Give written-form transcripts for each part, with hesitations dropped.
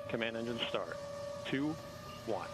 Command engine start. 2, 1.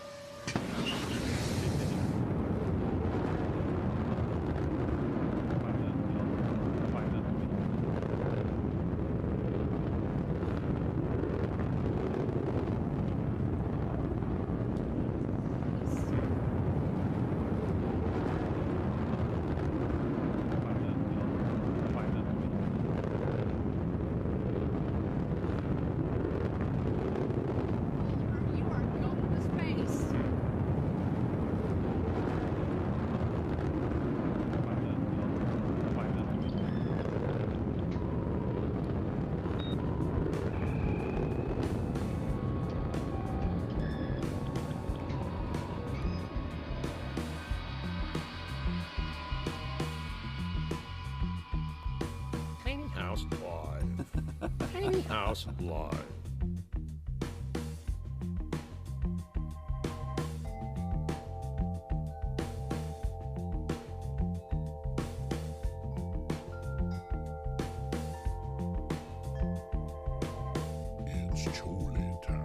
House Live. It's Chole time.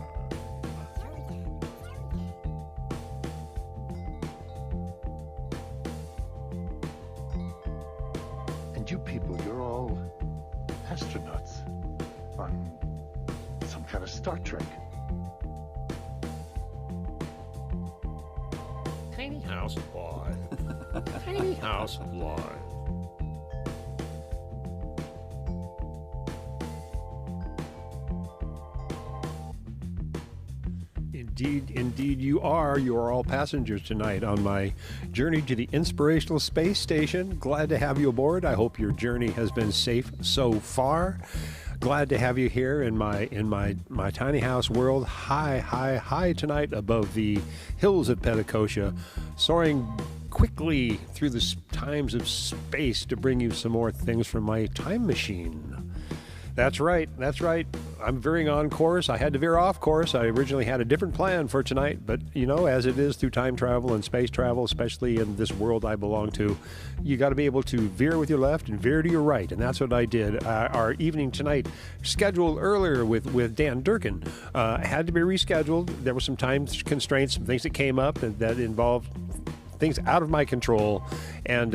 And you people, you're all astronauts on some kind of Star Trek. Tiny House Live. Tiny House Live. Indeed you are. You are all passengers tonight on my journey to the Inspirational Space Station. Glad to have you aboard. I hope your journey has been safe so far. Glad to have you here in my tiny house world, high tonight above the hills of Petticoat, soaring quickly through the times of space to bring you some more things from my time machine. That's right. I'm veering on course. I had to veer off course. I originally had a different plan for tonight, but you know, as it is through time travel and space travel, especially in this world I belong to, you got to be able to veer with your left and veer to your right, and that's what I did. Our evening tonight, scheduled earlier with Dan Durkin, had to be rescheduled. There were some time constraints, some things that came up that involved things out of my control, and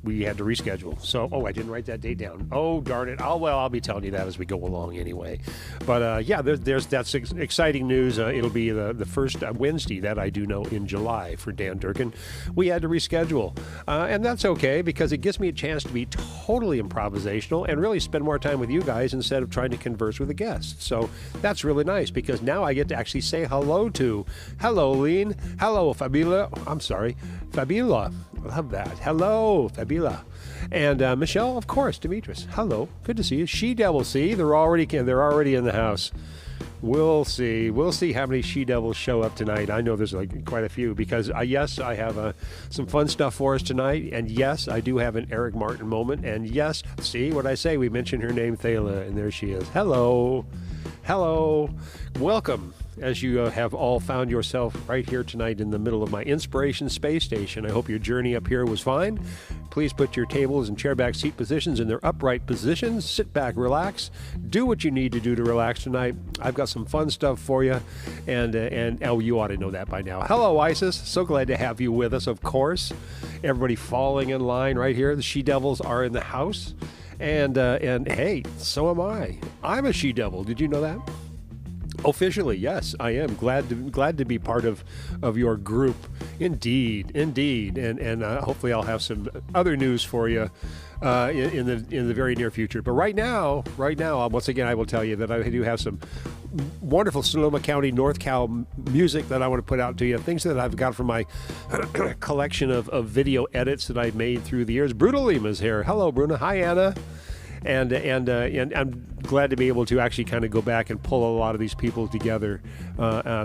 we had to reschedule. So, I didn't write that date down. Oh, darn it. I'll be telling you that as we go along anyway. But yeah, that's exciting news. It'll be the first Wednesday that I do know in July for Dan Durkin. We had to reschedule, and that's okay because it gives me a chance to be totally improvisational and really spend more time with you guys instead of trying to converse with a guest. So that's really nice because now I get to actually say hello, Lean. Hello, Fabiola. Love that. Hello, Fabiola. And Michelle, of course, Demetrius. Hello. Good to see you. She-Devil, see? They're already in the house. We'll see. We'll see how many She-Devils show up tonight. I know there's quite a few because, yes, I have some fun stuff for us tonight. And, yes, I do have an Eric Martin moment. And, yes, see what I say? We mentioned her name, Thala, and there she is. Hello. Welcome. As you have all found yourself right here tonight in the middle of my Inspiration Space Station. I hope your journey up here was fine. Please put your tables and chairback seat positions in their upright positions. Sit back, relax. Do what you need to do to relax tonight. I've got some fun stuff for you, and you ought to know that by now. Hello, Isis. So glad to have you with us, of course. Everybody falling in line right here. The She-Devils are in the house, and hey, so am I. I'm a She-Devil. Did you know that? Officially, yes, I am glad to be part of your group. Indeed, and hopefully I'll have some other news for you in the very near future. But right now, once again, I will tell you that I do have some wonderful Sonoma County, North Cal music that I want to put out to you. Things that I've got from my collection of video edits that I've made through the years. Bruna Lima's here. Hello, Bruna. Hi, Anna. And I'm glad to be able to actually kind of go back and pull a lot of these people together,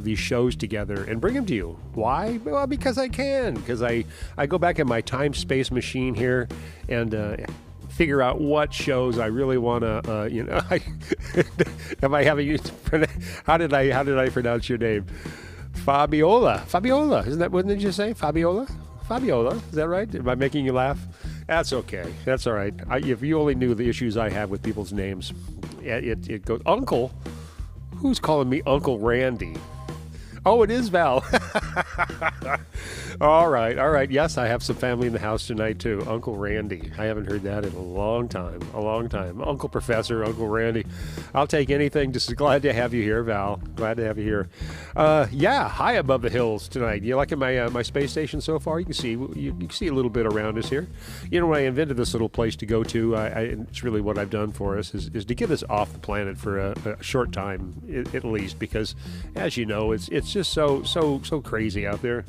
these shows together, and bring them to you. Why? Well, because I can. Because I go back in my time-space machine here and figure out what shows I really want to. Am I having? How did I pronounce your name? Fabiola. Isn't that? What did you say? Fabiola. Is that right? Am I making you laugh? That's okay. That's all right. If you only knew the issues I have with people's names, it goes. Uncle? Who's calling me Uncle Randy? Oh, it is Val. All right. Yes, I have some family in the house tonight, too. Uncle Randy. I haven't heard that in a long time. Uncle Professor, Uncle Randy. I'll take anything. Just glad to have you here, Val. Glad to have you here. Yeah, high above the hills tonight. You liking my space station so far? You can see a little bit around us here. You know, when I invented this little place to go to, it's really what I've done for us is to get us off the planet for a short time, at least, because, as you know, it's just so crazy out there.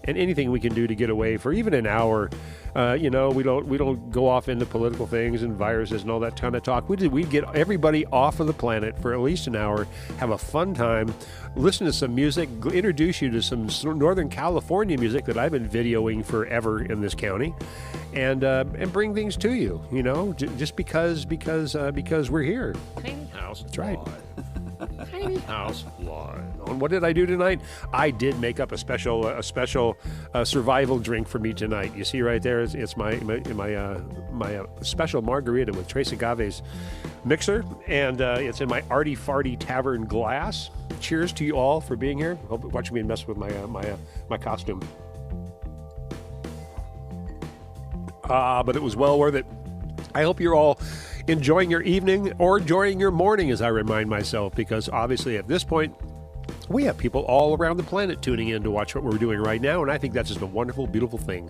And anything we can do to get away for even an hour, we don't go off into political things and viruses and all that kind of talk. We get everybody off of the planet for at least an hour, have a fun time, listen to some music, introduce you to some Northern California music that I've been videoing forever in this county, and bring things to you. You know, just because we're here. Tiny house. That's right. Tiny house live. And what did I do tonight? I did make up a special survival drink for me tonight. You see right there, it's my special margarita with Tres Agaves mixer, and it's in my Arty Farty Tavern glass. Cheers to you all for being here. Hope watching me mess with my costume. But it was well worth it. I hope you're all enjoying your evening or enjoying your morning, as I remind myself, because obviously at this point we have people all around the planet tuning in to watch what we're doing right now, and I think that's just a wonderful, beautiful thing.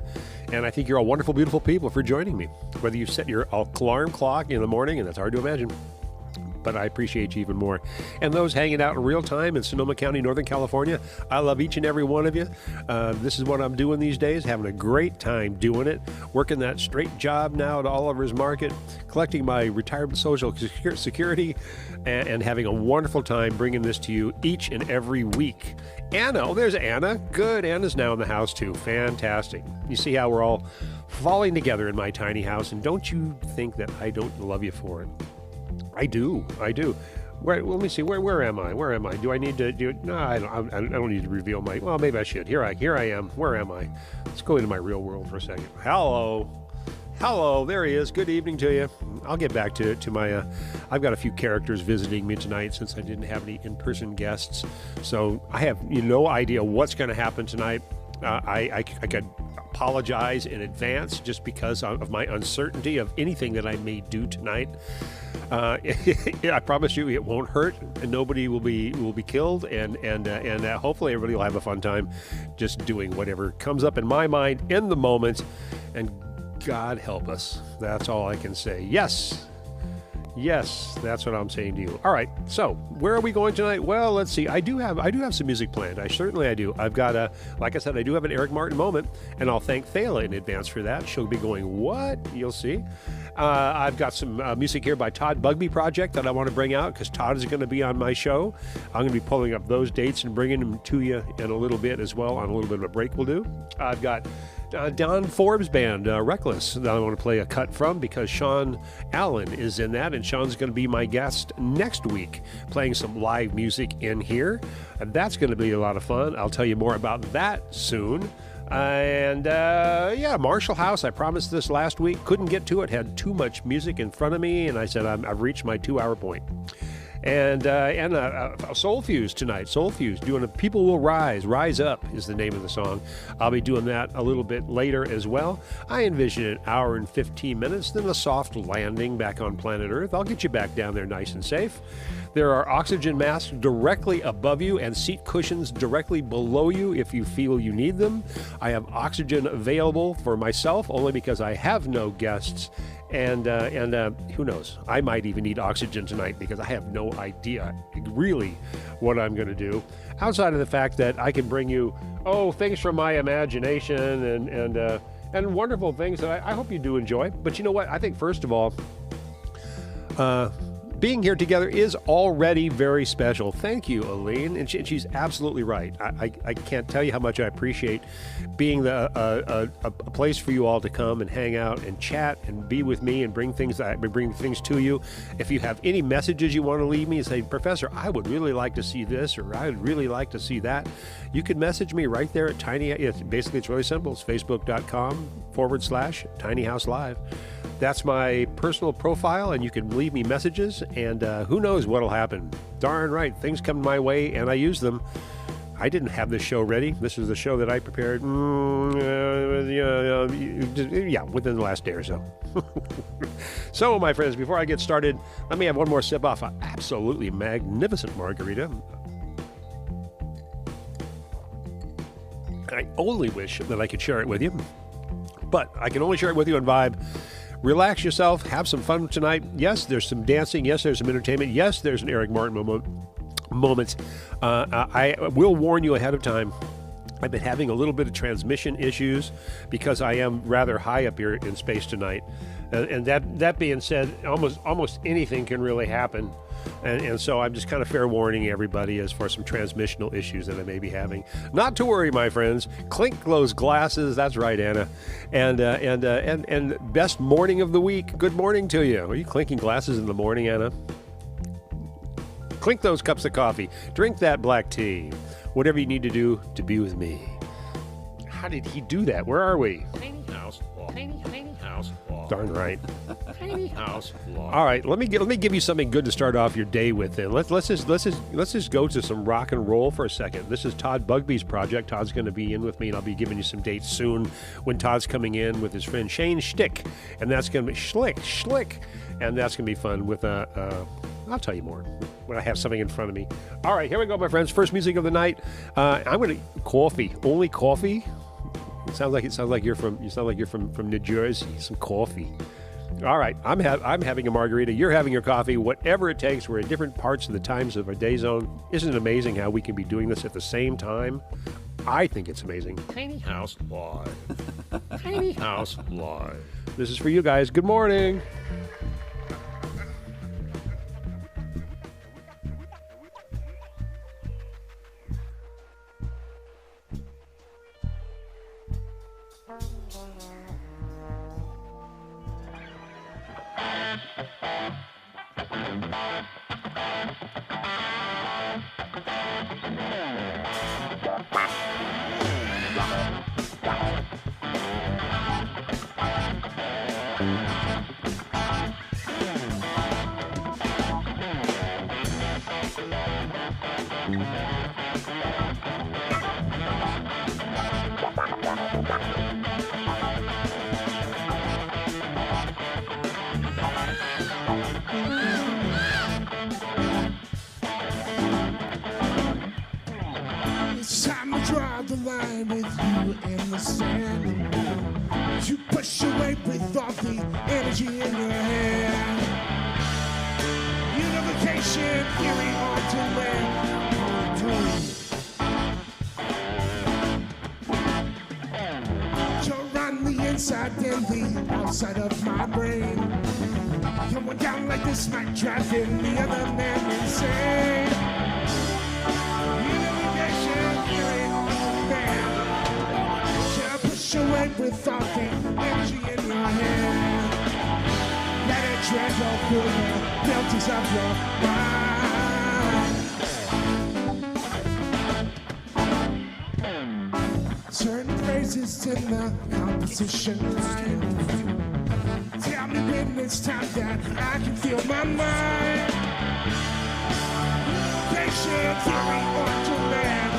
And I think you're all wonderful, beautiful people for joining me. Whether you set your alarm clock in the morning, and that's hard to imagine, but I appreciate you even more. And those hanging out in real time in Sonoma County, Northern California, I love each and every one of you. This is what I'm doing these days, having a great time doing it, working that straight job now at Oliver's Market, collecting my retirement social security, and having a wonderful time bringing this to you each and every week. Anna, oh, there's Anna. Good, Anna's now in the house too. Fantastic. You see how we're all falling together in my tiny house, and don't you think that I don't love you for it? I do. Well, let me see. Where am I? Do I need to do it? No, I don't need to reveal my. Well, maybe I should. Here I am. Where am I? Let's go into my real world for a second. Hello. There he is. Good evening to you. I'll get back to my. I've got a few characters visiting me tonight since I didn't have any in-person guests, so I have no idea what's going to happen tonight. I could apologize in advance just because of my uncertainty of anything that I may do tonight. I promise you it won't hurt, and nobody will be killed, and hopefully everybody will have a fun time just doing whatever comes up in my mind in the moment, and God help us. That's all I can say. Yes, that's what I'm saying to you. All right, so where are we going tonight? Well, let's see. I do have some music planned. I do. I've got like I said, I do have an Eric Martin moment, and I'll thank Thela in advance for that. She'll be going, what? You'll see. I've got some music here by Todd Bugby Project that I want to bring out because Todd is going to be on my show. I'm going to be pulling up those dates and bringing them to you in a little bit as well, on a little bit of a break we'll do. I've got Don Forbes' band, Reckless, that I want to play a cut from because Sean Allen is in that, and Sean's going to be my guest next week, playing some live music in here. And that's going to be a lot of fun. I'll tell you more about that soon. And Marshall House, I promised this last week, couldn't get to it, had too much music in front of me, and I said I've reached my 2-hour point. And Soul Fuse tonight. Soul Fuse doing a People Will Rise Up is the name of the song. I'll be doing that a little bit later as well. I envision an hour and 15 minutes, then a soft landing back on planet Earth. I'll get you back down there nice and safe. There are oxygen masks directly above you and seat cushions directly below you if you feel you need them. I have oxygen available for myself only because I have no guests. And who knows? I might even need oxygen tonight because I have no idea really what I'm going to do. Outside of the fact that I can bring you, things from my imagination and wonderful things that I hope you do enjoy. But you know what? I think first of all, being here together is already very special. Thank you, Aline. And she's absolutely right. I can't tell you how much I appreciate being a place for you all to come and hang out and chat and be with me and bring things to you. If you have any messages you want to leave me and say, Professor, I would really like to see this, or I would really like to see that, you can message me right there at basically it's really simple. It's facebook.com/tinyhouselive. That's my personal profile, and you can leave me messages, and who knows what'll happen. Darn right, things come my way, and I use them. I didn't have this show ready. This is the show that I prepared, within the last day or so. So, my friends, before I get started, let me have one more sip off an absolutely magnificent margarita. I only wish that I could share it with you, but I can only share it with you on Vibe. Relax yourself. Have some fun tonight. Yes, there's some dancing. Yes, there's some entertainment. Yes, there's an Eric Martin moment. I will warn you ahead of time. I've been having a little bit of transmission issues because I am rather high up here in space tonight. And that being said, almost anything can really happen. And so I'm just kind of fair warning everybody as far as some transmissional issues that I may be having. Not to worry, my friends. Clink those glasses. That's right, Anna. And best morning of the week. Good morning to you. Are you clinking glasses in the morning, Anna? Clink those cups of coffee. Drink that black tea. Whatever you need to do to be with me. How did he do that? Where are we? Tiny house law. Tiny house law. Darn right. Tiny house law. All right, let me give you something good to start off your day with. Then let's just go to some rock and roll for a second. This is Todd Bugby's project. Todd's going to be in with me, and I'll be giving you some dates soon when Todd's coming in with his friend Shane Schlick, and that's going to be Schlick, and that's going to be fun with I'll tell you more when I have something in front of me. All right, here we go, my friends. First music of the night. I'm going to coffee. Only coffee. It sounds like you're from New Jersey. Some coffee. All right, I'm having a margarita. You're having your coffee. Whatever it takes. We're in different parts of the times of our day zone. Isn't it amazing how we can be doing this at the same time? I think it's amazing. Tiny house live. Tiny house live. This is for you guys. Good morning. It's time to draw the line with you in the sand. You push away with all the energy in your hand. Unification, theory on to land. You're on the inside and the outside of my brain. Going down like this might driving the other man insane. Away with all the energy in your hand. Let it drag all through the filters of your mind. Turn phrases to the composition line. Tell me when it's time that I can feel my mind. Patient theory on to land.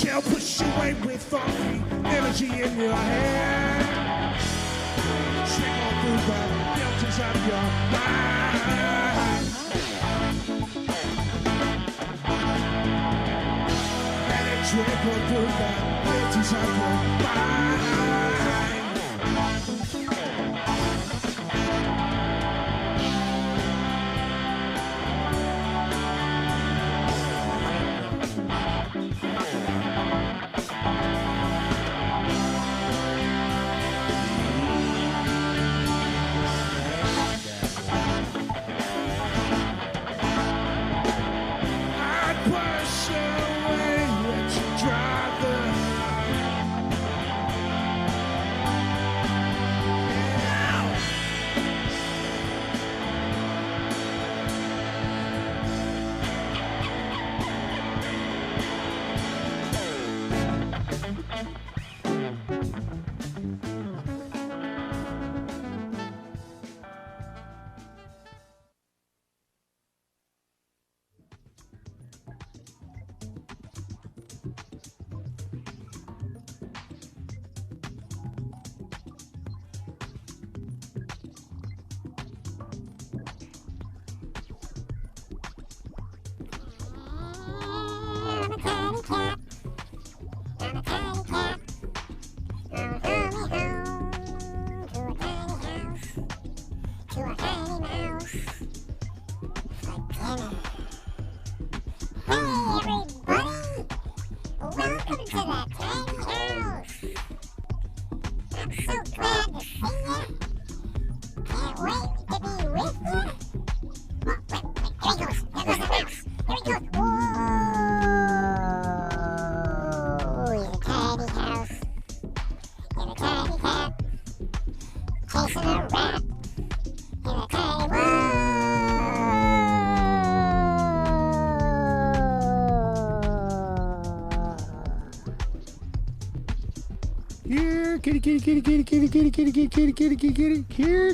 You'll push away with all the energy in your hand. Trickle through the filters of your mind.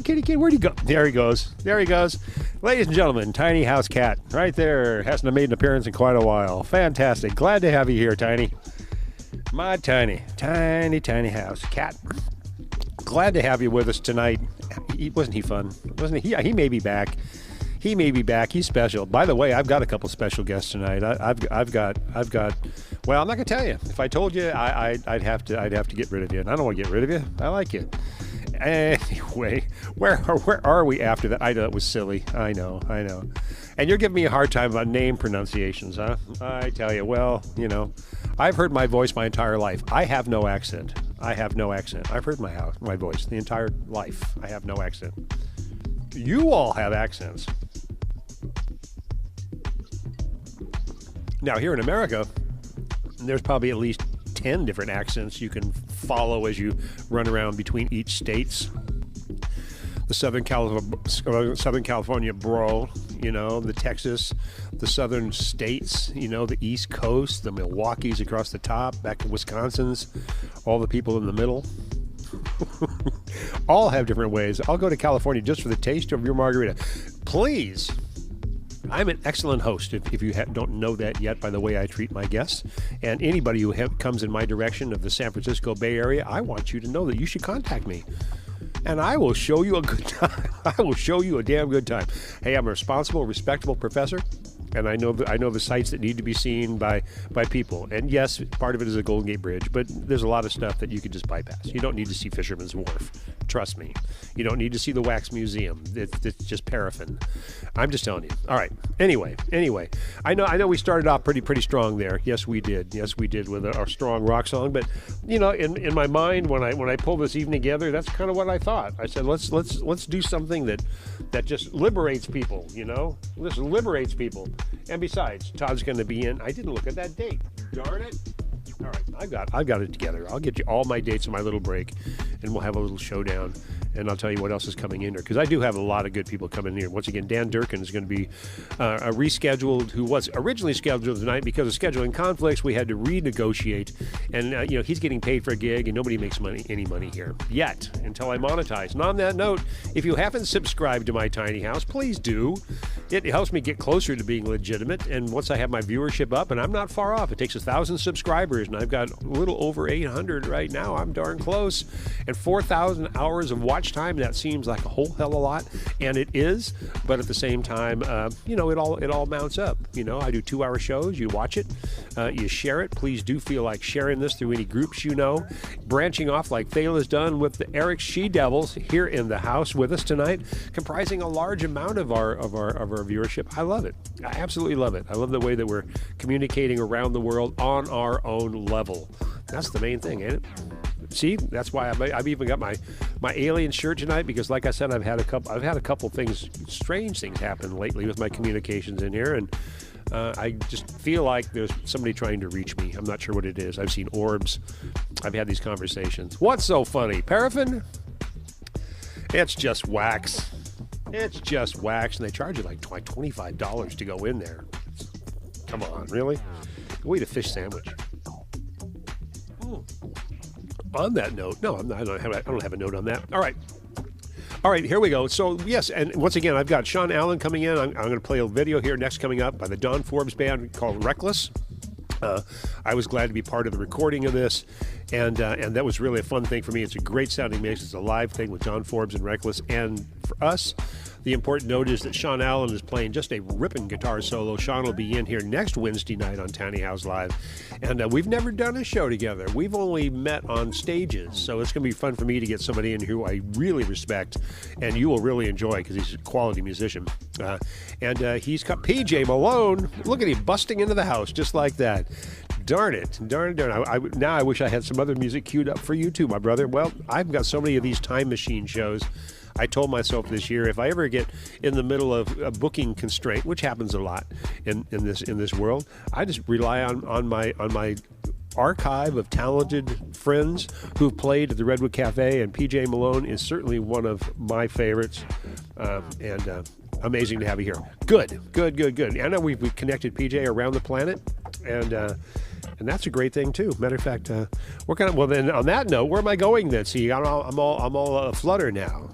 Kitty. Where'd he go? There he goes. Ladies and gentlemen, Tiny House Cat, right there. Hasn't made an appearance in quite a while. Fantastic. Glad to have you here, Tiny. My tiny house cat. Glad to have you with us tonight. Wasn't he fun? Wasn't he? Yeah, he may be back. He's special. By the way, I've got a couple special guests tonight. I've got. Well, I'm not gonna tell you. If I told you, I'd have to get rid of you. And I don't want to get rid of you. I like you. Anyway, where are we after that? I know it was silly. I know. And you're giving me a hard time about name pronunciations, huh? I tell you, well, I've heard my voice my entire life. I have no accent. I've heard my voice the entire life. I have no accent. You all have accents. Now, here in America, there's probably at least 10 different accents you can follow as you run around between each states. The Southern California bro, the Texas, the Southern states, the East Coast, the Milwaukee's across the top, back to Wisconsin's, all the people in the middle. All have different ways. I'll go to California just for the taste of your margarita. Please. I'm an excellent host, if you don't know that yet, by the way I treat my guests. And anybody who comes in my direction of the San Francisco Bay Area, I want you to know that you should contact me. And I will show you a good time. I will show you a damn good time. Hey, I'm a responsible, respectable professor, and I know the sights that need to be seen by people. And yes, part of it is a Golden Gate Bridge, but there's a lot of stuff that you can just bypass. You don't need to see Fisherman's Wharf. Trust me. You don't need to see the Wax Museum. It's just paraffin. I'm just telling you. All right. Anyway. I know we started off pretty strong there. Yes, we did with our strong rock song. But in my mind, when I pulled this evening together, that's kind of what I thought. I said let's do something that just liberates people. This liberates people. And besides, Todd's going to be in. I didn't look at that date. Darn it. All right, I've got it together. I'll get you all my dates on my little break, and we'll have a little showdown. And I'll tell you what else is coming in here, because I do have a lot of good people coming in here. Once again, Dan Durkin is going to be rescheduled, who was originally scheduled tonight. Because of scheduling conflicts, we had to renegotiate. And, he's getting paid for a gig, and nobody makes any money here yet until I monetize. And on that note, if you haven't subscribed to my tiny house, please do. it helps me get closer to being legitimate. And once I have my viewership up, and I'm not far off, it takes 1,000 subscribers, and I've got a little over 800 right now. I'm darn close. And 4,000 hours of watch time, that seems like a whole hell of a lot, and it is. But at the same time, you know, it all mounts up. You know, I do 2-hour shows. You watch it, you share it. Please do feel like sharing this through any groups you know. Branching off like Thayla's done with the Eric She-Devils here in the house with us tonight, comprising a large amount of our viewership. I love it. I absolutely love it. I love the way that we're communicating around the world on our own level. That's the main thing, ain't it? See, that's why I've even got my alien shirt tonight, because like I said, I've had a couple things, strange things happen lately with my communications in here, and I just feel like there's somebody trying to reach me. I'm not sure what it is. I've seen orbs. I've had these conversations. What's so funny? Paraffin? It's just wax. It's just wax, and they charge you like $25 to go in there. Come on, really? Go eat a fish sandwich. On that note, no, I don't have a note on that. All right, here we go. So, yes, and once again, I've got Sean Allen coming in. I'm going to play a video here next coming up by the Don Forbes Band called Reckless. I was glad to be part of the recording of this, and that was really a fun thing for me. It's a great sounding mix. It's a live thing with Don Forbes and Reckless. And for us, the important note is that Sean Allen is playing just a ripping guitar solo. Sean will be in here next Wednesday night on Tiny House Live. And we've never done a show together. We've only met on stages. So it's going to be fun for me to get somebody in who I really respect and you will really enjoy, because he's a quality musician. And he's got PJ Malone. Look at him busting into the house just like that. Darn it. Now I wish I had some other music queued up for you too, my brother. Well, I've got so many of these time machine shows. I told myself this year, if I ever get in the middle of a booking constraint, which happens a lot in this world, I just rely on my archive of talented friends who've played at the Redwood Cafe, and PJ Malone is certainly one of my favorites. And amazing to have you here. Good. I know we've connected PJ around the planet, and that's a great thing too. Matter of fact, well then on that note, where am I going then? See, I'm all aflutter now.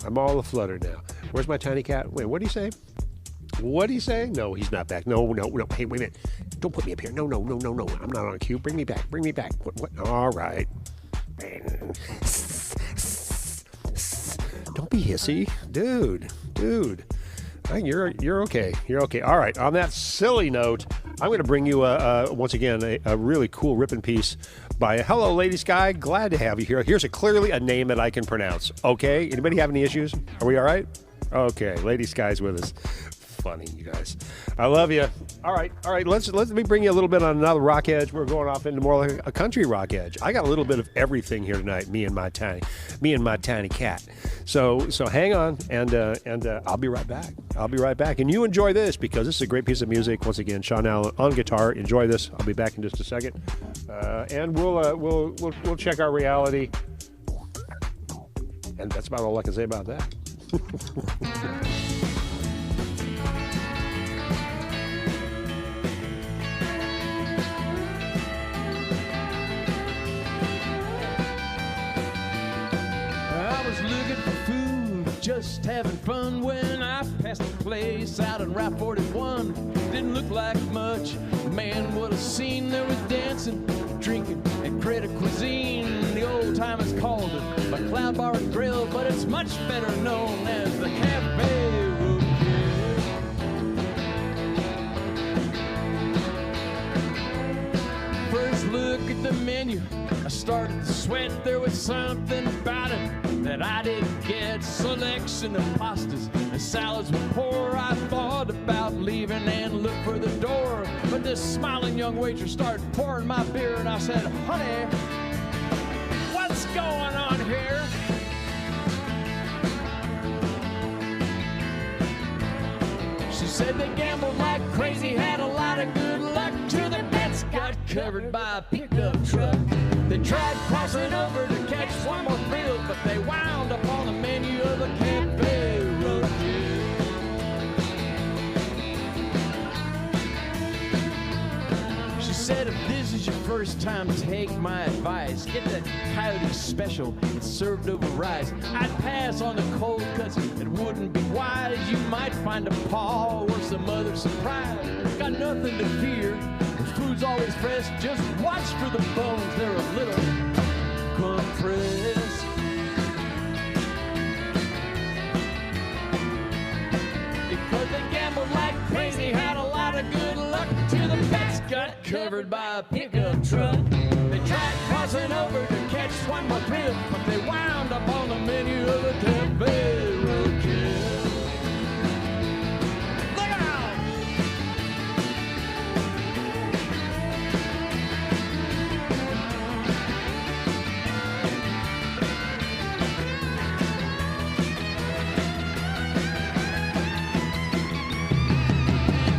Where's my tiny cat? Wait, what did he say? What did he say? No, he's not back. No. Hey, wait a minute. Don't put me up here. No. I'm not on cue. Bring me back. What? All right. Don't be hissy, dude. You're okay. All right. On that silly note, I'm going to bring you once again a really cool ripping piece by Hello Lady Sky. Glad to have you here. Here's clearly a name that I can pronounce. Okay. Anybody have any issues? Are we all right? Okay. Lady Sky's with us. Funny, you guys. I love you. All right. Let me bring you a little bit on another rock edge. We're going off into more like a country rock edge. I got a little bit of everything here tonight. Me and my tiny cat. So hang on, and I'll be right back. And you enjoy this, because this is a great piece of music. Once again, Sean Allen on guitar. Enjoy this. I'll be back in just a second, and we'll check our reality. And that's about all I can say about that. Just having fun when I passed the place out on Route 41. Didn't look like much. Man, what a scene. There was dancing, drinking, and credit cuisine. The old timers called it the Cloud Bar and Grill, but it's much better known as the Cafe Roadkill. First look at the menu, I started to sweat. There was something about it that I didn't get. Selection of pastas and salads were poor. I thought about leaving and looked for the door, but this smiling young waitress started pouring my beer, and I said, honey, what's going on here? She said they gambled like crazy, had a lot of good luck, till their bets got covered by a pickup truck. They tried crossing over to catch one more field, but they wound up on the menu of the Cafe Roadkill. She said, if this is your first first time, take my advice. Get that coyote special, it's served over rice. I'd pass on the cold cuts, it wouldn't be wise. You might find a paw or some other surprise. Got nothing to fear, the food's always fresh. Just watch for the bones, they're a little compressed. Because they gambled like crazy, had a lot of good luck, till the pets got covered by a pickup truck. They tried crossing over to catch one more thrill, but they wound up on the menu of a cafe roadkill. Look out!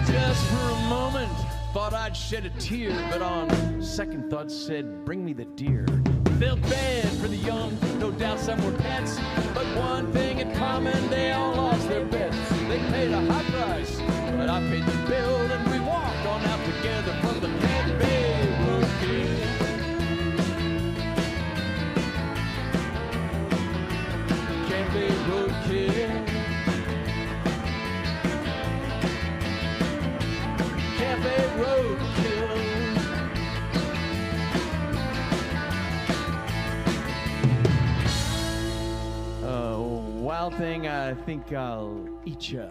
Just for a moment, thought I'd shed a tear, but on second thought said, bring me the deer. Felt bad for the young, no doubt some were pets, but one thing in common, they all lost their bets. They paid a high price, but I paid the bill, and we walked on out together from the cafe roadkill. Cafe roadkill. Cafe roadkill. Wild thing, I think I'll eat ya.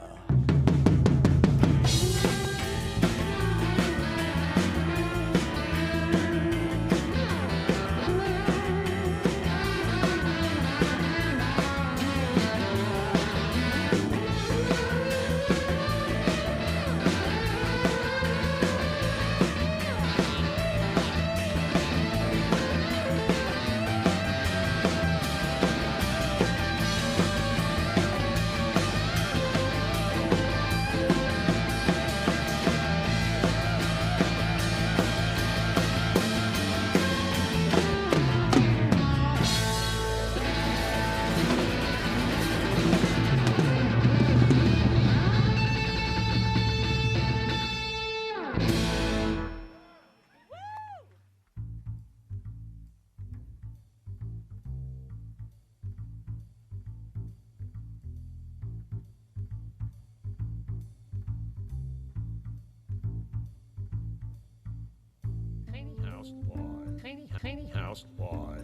Tiny House Live.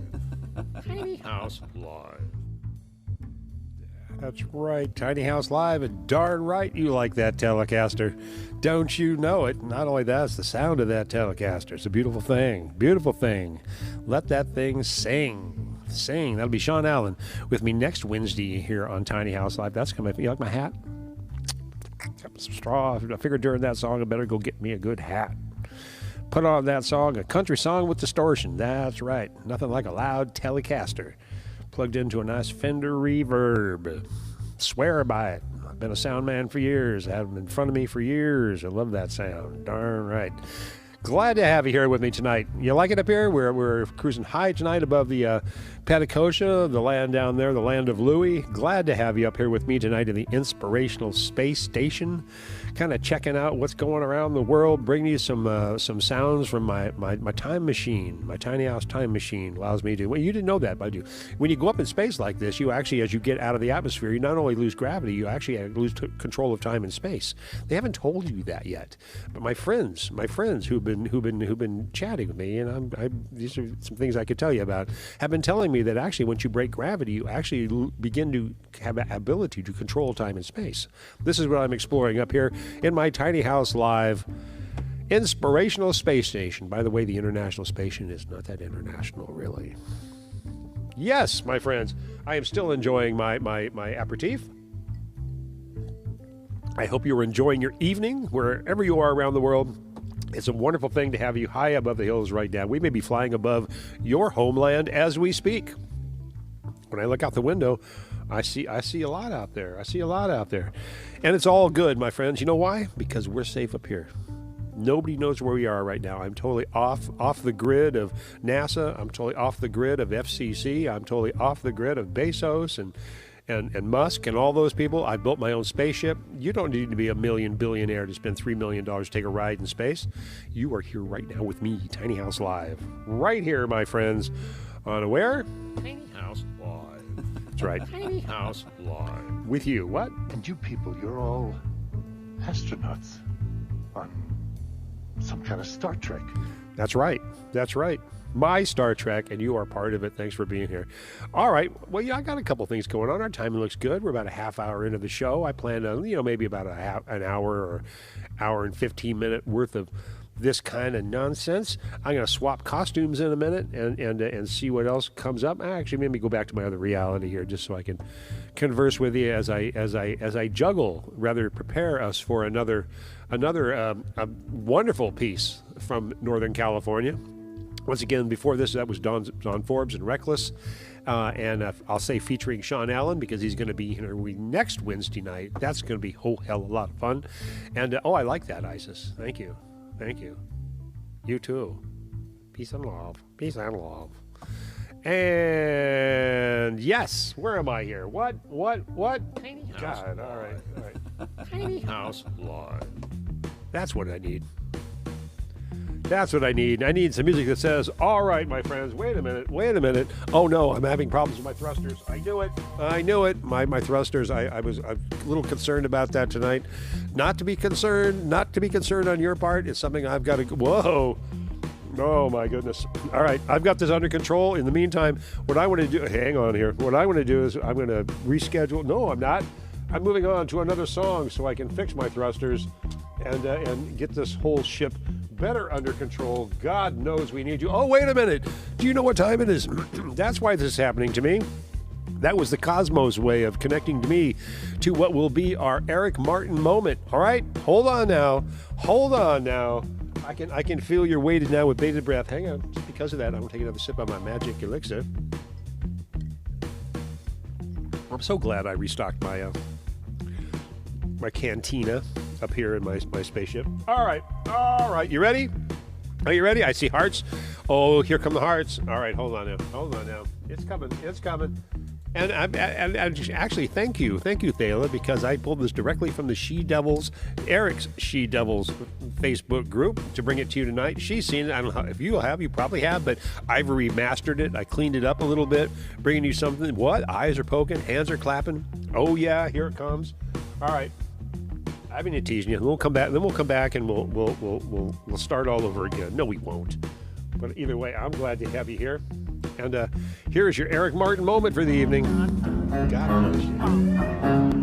Tiny House Live. That's right, Tiny House Live, and darn right you like that Telecaster. Don't you know it? Not only that, it's the sound of that Telecaster. It's a beautiful thing. Beautiful thing. Let that thing sing. Sing. That'll be Sean Allen with me next Wednesday here on Tiny House Live. That's coming. You like my hat? Got some straw. I figured during that song I better go get me a good hat. Put on that song, a country song with distortion. That's right. Nothing like a loud Telecaster plugged into a nice Fender reverb. Swear by it. I've been a sound man for years. I have them in front of me for years. I love that sound. Darn right. Glad to have you here with me tonight. You like it up here? We're cruising high tonight above the Patacocha, the land down there, the land of Louis. Glad to have you up here with me tonight in the Inspirational Space Station. Kind of checking out what's going around the world, bringing you some sounds from my time machine. My tiny house time machine allows me to. Well, you didn't know that, but I do. When you go up in space like this, you actually, as you get out of the atmosphere, you not only lose gravity, you actually lose control of time and space. They haven't told you that yet, but my friends who've been chatting with me, and these are some things I could tell you about, have been telling me that actually once you break gravity, you actually begin to have an ability to control time and space. This is what I'm exploring up here in my Tiny House Live Inspirational Space Station. By the way, the International Space Station is not that international, really. Yes, my friends, I am still enjoying my aperitif. I hope you're enjoying your evening wherever you are around the world. It's a wonderful thing to have you high above the hills right now. We may be flying above your homeland as we speak. When I look out the window, I see a lot out there. I see a lot out there. And it's all good, my friends. You know why? Because we're safe up here. Nobody knows where we are right now. I'm totally off the grid of NASA. I'm totally off the grid of FCC. I'm totally off the grid of Bezos and Musk and all those people. I built my own spaceship. You don't need to be a billionaire to spend $3 million to take a ride in space. You are here right now with me, Tiny House Live. Right here, my friends, on where? Tiny House Live. That's right. Tiny House Live. With you. What? And you people, you're all astronauts on some kind of Star Trek. That's right. That's right. My Star Trek, and you are part of it. Thanks for being here. All right. Well, yeah, I got a couple things going on. Our timing looks good. We're about a half hour into the show. I plan on, maybe about an hour or hour and 15-minute worth of this kind of nonsense. I'm going to swap costumes in a minute and see what else comes up. Actually, maybe go back to my other reality here, just so I can converse with you as I juggle, rather prepare us for another wonderful piece from Northern California. Once again, before this, that was Don Forbes and Reckless. And I'll say featuring Sean Allen, because he's going to be here next Wednesday night. That's going to be a whole hell of a lot of fun. And, I like that, Isis. Thank you. Thank you. You too. Peace and love. Peace and love. And, yes, where am I here? What? Tiny House God, Live. all right. Tiny House Live. That's what I need. That's what I need. I need some music that says, all right, my friends, wait a minute. Oh, no, I'm having problems with my thrusters. I knew it. My thrusters, I'm a little concerned about that tonight. Not to be concerned on your part. It's something I've got to, whoa. Oh, my goodness. All right, I've got this under control. In the meantime, what I want to do, hang on here. What I want to do is I'm going to reschedule. No, I'm not. I'm moving on to another song so I can fix my thrusters and get this whole ship better under control. God knows we need you. Oh, wait a minute. Do you know what time it is? That's why this is happening to me. That was the Cosmos way of connecting to me to what will be our Eric Martin moment. All right? Hold on now. I can feel you're weighted now with bated breath. Hang on. Just because of that, I'm going to take another sip of my magic elixir. I'm so glad I restocked my my cantina up here in my spaceship. All right. You ready? Are you ready? I see hearts. Oh, here come the hearts. All right, hold on now. It's coming. And actually, thank you, Thala, because I pulled this directly from the Eric's She Devils Facebook group to bring it to you tonight. She's seen it. I don't know if you have. You probably have, but I've remastered it. I cleaned it up a little bit, bringing you something. What? Eyes are poking, hands are clapping. Oh yeah, here it comes. All right. I've been teasing you. Then we'll come back and we'll start all over again. No, we won't. But either way, I'm glad to have you here. And here is your Eric Martin moment for the evening. God bless you.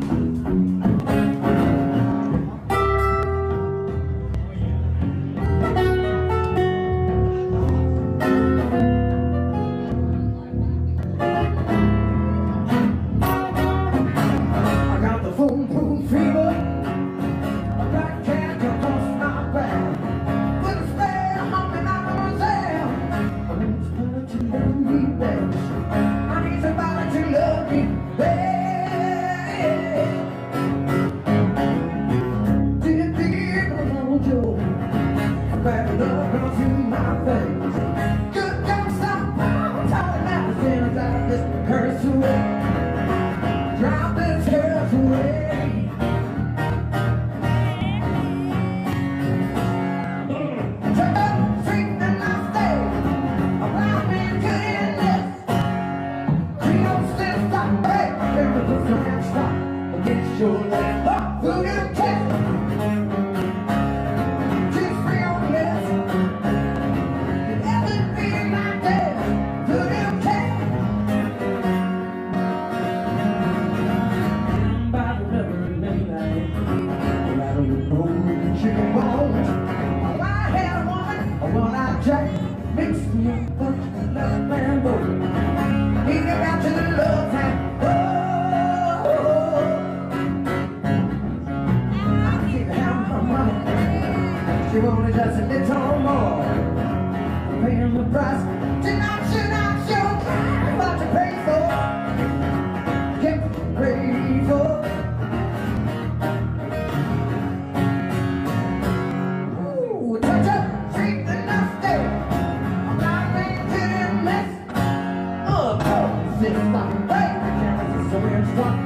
Hey,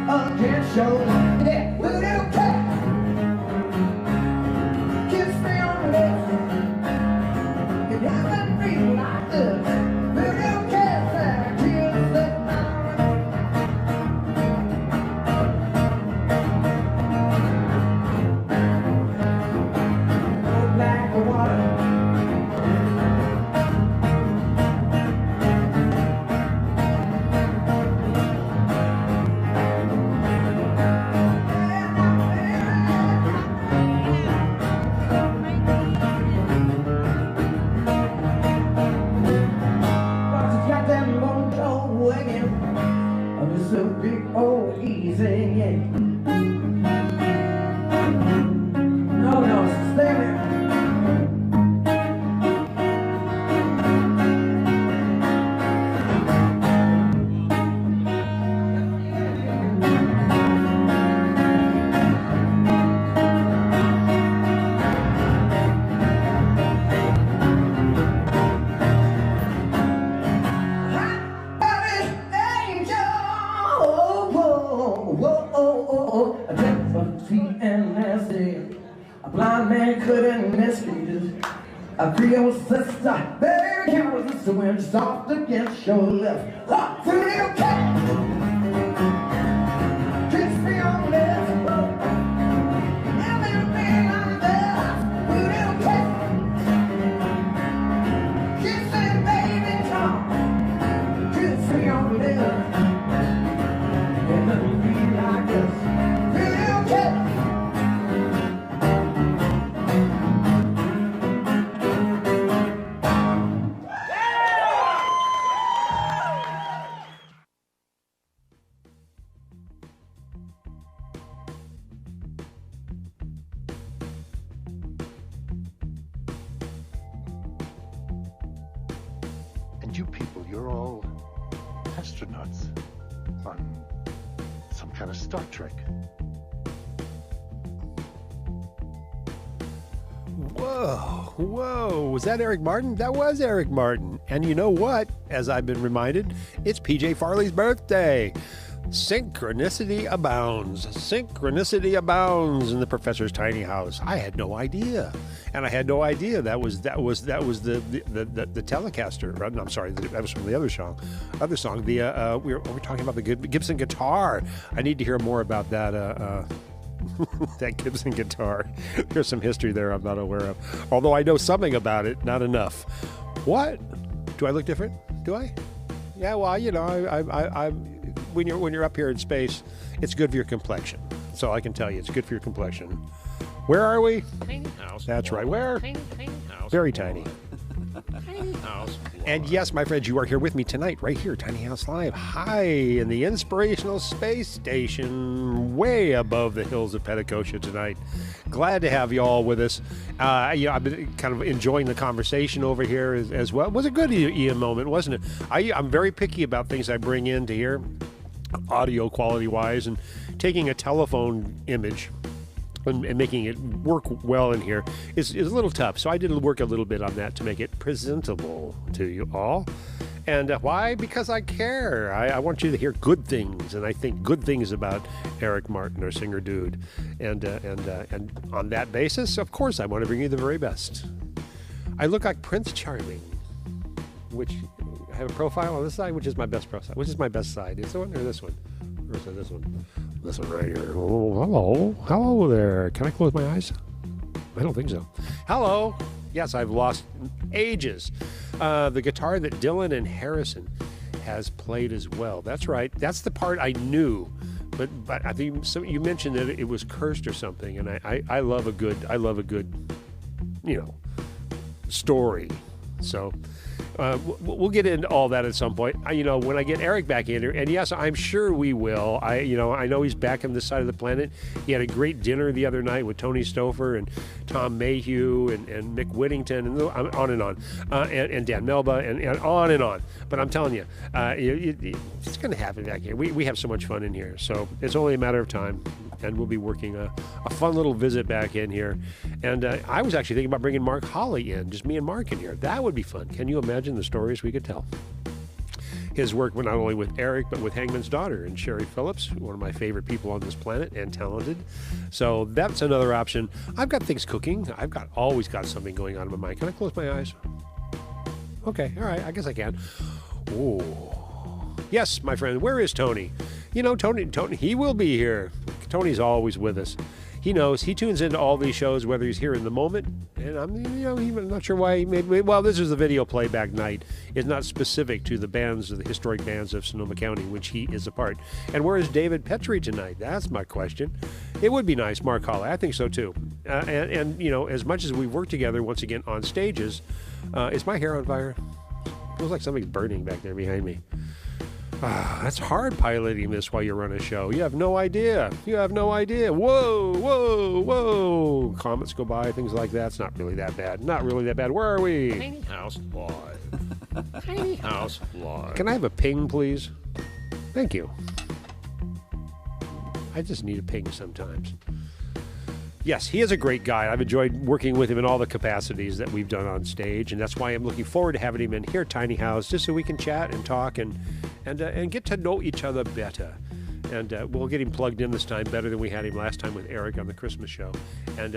show. That voodoo cat. Kiss me on the lips. It doesn't feel like this. Voodoo cat that kills the night. Black water. So big, oh, easy, yeah. No, stay there. A blind man couldn't mistreat it. A Creole sister, baby, can't resist the wind soft against your lips. Look, little cat, kiss me on the lips. Never been like that, little cat. Kiss me, baby, come, kiss me on the lips. Never been like this, little cat. And you people, you're all astronauts on some kind of Star Trek. Whoa, was that Eric Martin? That was Eric Martin. And you know what? As I've been reminded, it's PJ Farley's birthday. Synchronicity abounds. Synchronicity abounds in the professor's tiny house. I had no idea, and I had no idea that was the Telecaster. Right? No, I'm sorry, that was from the other song. We were talking about the Gibson guitar. I need to hear more about that. That Gibson guitar. There's some history there I'm not aware of. Although I know something about it, not enough. What? Do I look different? Do I? Yeah. Well, you know, I when you're up here in space, it's good for your complexion. So I can tell you, it's good for your complexion. Where are we? Tiny house. That's right. Where? Tiny house. Very tiny. Tiny house. And yes, my friends, you are here with me tonight, right here, Tiny House Live, high in the inspirational space station, way above the hills of Petticoat tonight. Glad to have you all with us. I've been kind of enjoying the conversation over here as well. It was a good Ian moment, wasn't it? I'm very picky about things I bring in to here, audio quality-wise, and taking a telephone image and making it work well in here is a little tough. So I did work a little bit on that to make it presentable to you all. And why? Because I care. I want you to hear good things, and I think good things about Eric Martin, our singer dude. And on that basis, of course, I want to bring you the very best. I look like Prince Charming, which I have a profile on this side, which is my best profile. Which is my best side? Is this one or this one? Or is it this one? This one right here. Oh, hello. Hello there. Can I close my eyes? I don't think so. Hello. Yes, I've lost ages. The guitar that Dylan and Harrison has played as well. That's right. That's the part I knew. But I think you mentioned that it was cursed or something, and I love a good story. So we'll get into all that at some point. When I get Eric back in here, and yes, I'm sure we will. I know he's back on this side of the planet. He had a great dinner the other night with Tony Stouffer and Tom Mayhew and Mick Whittington and on and on, and Dan Melba and on and on. But I'm telling you, it's going to happen back here. We have so much fun in here, so it's only a matter of time. And we'll be working a fun little visit back in here. And I was actually thinking about bringing Mark Hawley in, just me and Mark in here. That would be fun. Can you imagine the stories we could tell? his work not only with Eric, but with Hangman's daughter and Sherry Phillips, one of my favorite people on this planet and talented. So that's another option. I've got things cooking. I've always got something going on in my mind. Can I close my eyes? Okay, all right, I guess I can. Ooh. Yes, my friend, where is Tony? You know, Tony, he will be here. Tony's always with us. He knows. He tunes into all these shows, whether he's here in the moment. And I'm not sure why he made. Well, this is the video playback night. It's not specific to the bands, the historic bands of Sonoma County, which he is a part. And where is David Petrie tonight? That's my question. It would be nice, Mark Hawley. I think so too. And you know, as much as we work together once again on stages, is my hair on fire? Feels like something's burning back there behind me. That's hard piloting this while you run a show. You have no idea. You have no idea. Whoa, whoa, whoa. Comets go by, things like that. It's not really that bad. Not really that bad. Where are we? Tiny House Live. Tiny House Live. Can I have a ping, please? Thank you. I just need a ping sometimes. Yes, he is a great guy. I've enjoyed working with him in all the capacities that we've done on stage, and that's why I'm looking forward to having him in here, Tiny House, just so we can chat and talk and get to know each other better. And we'll get him plugged in this time better than we had him last time with Eric on the Christmas show, and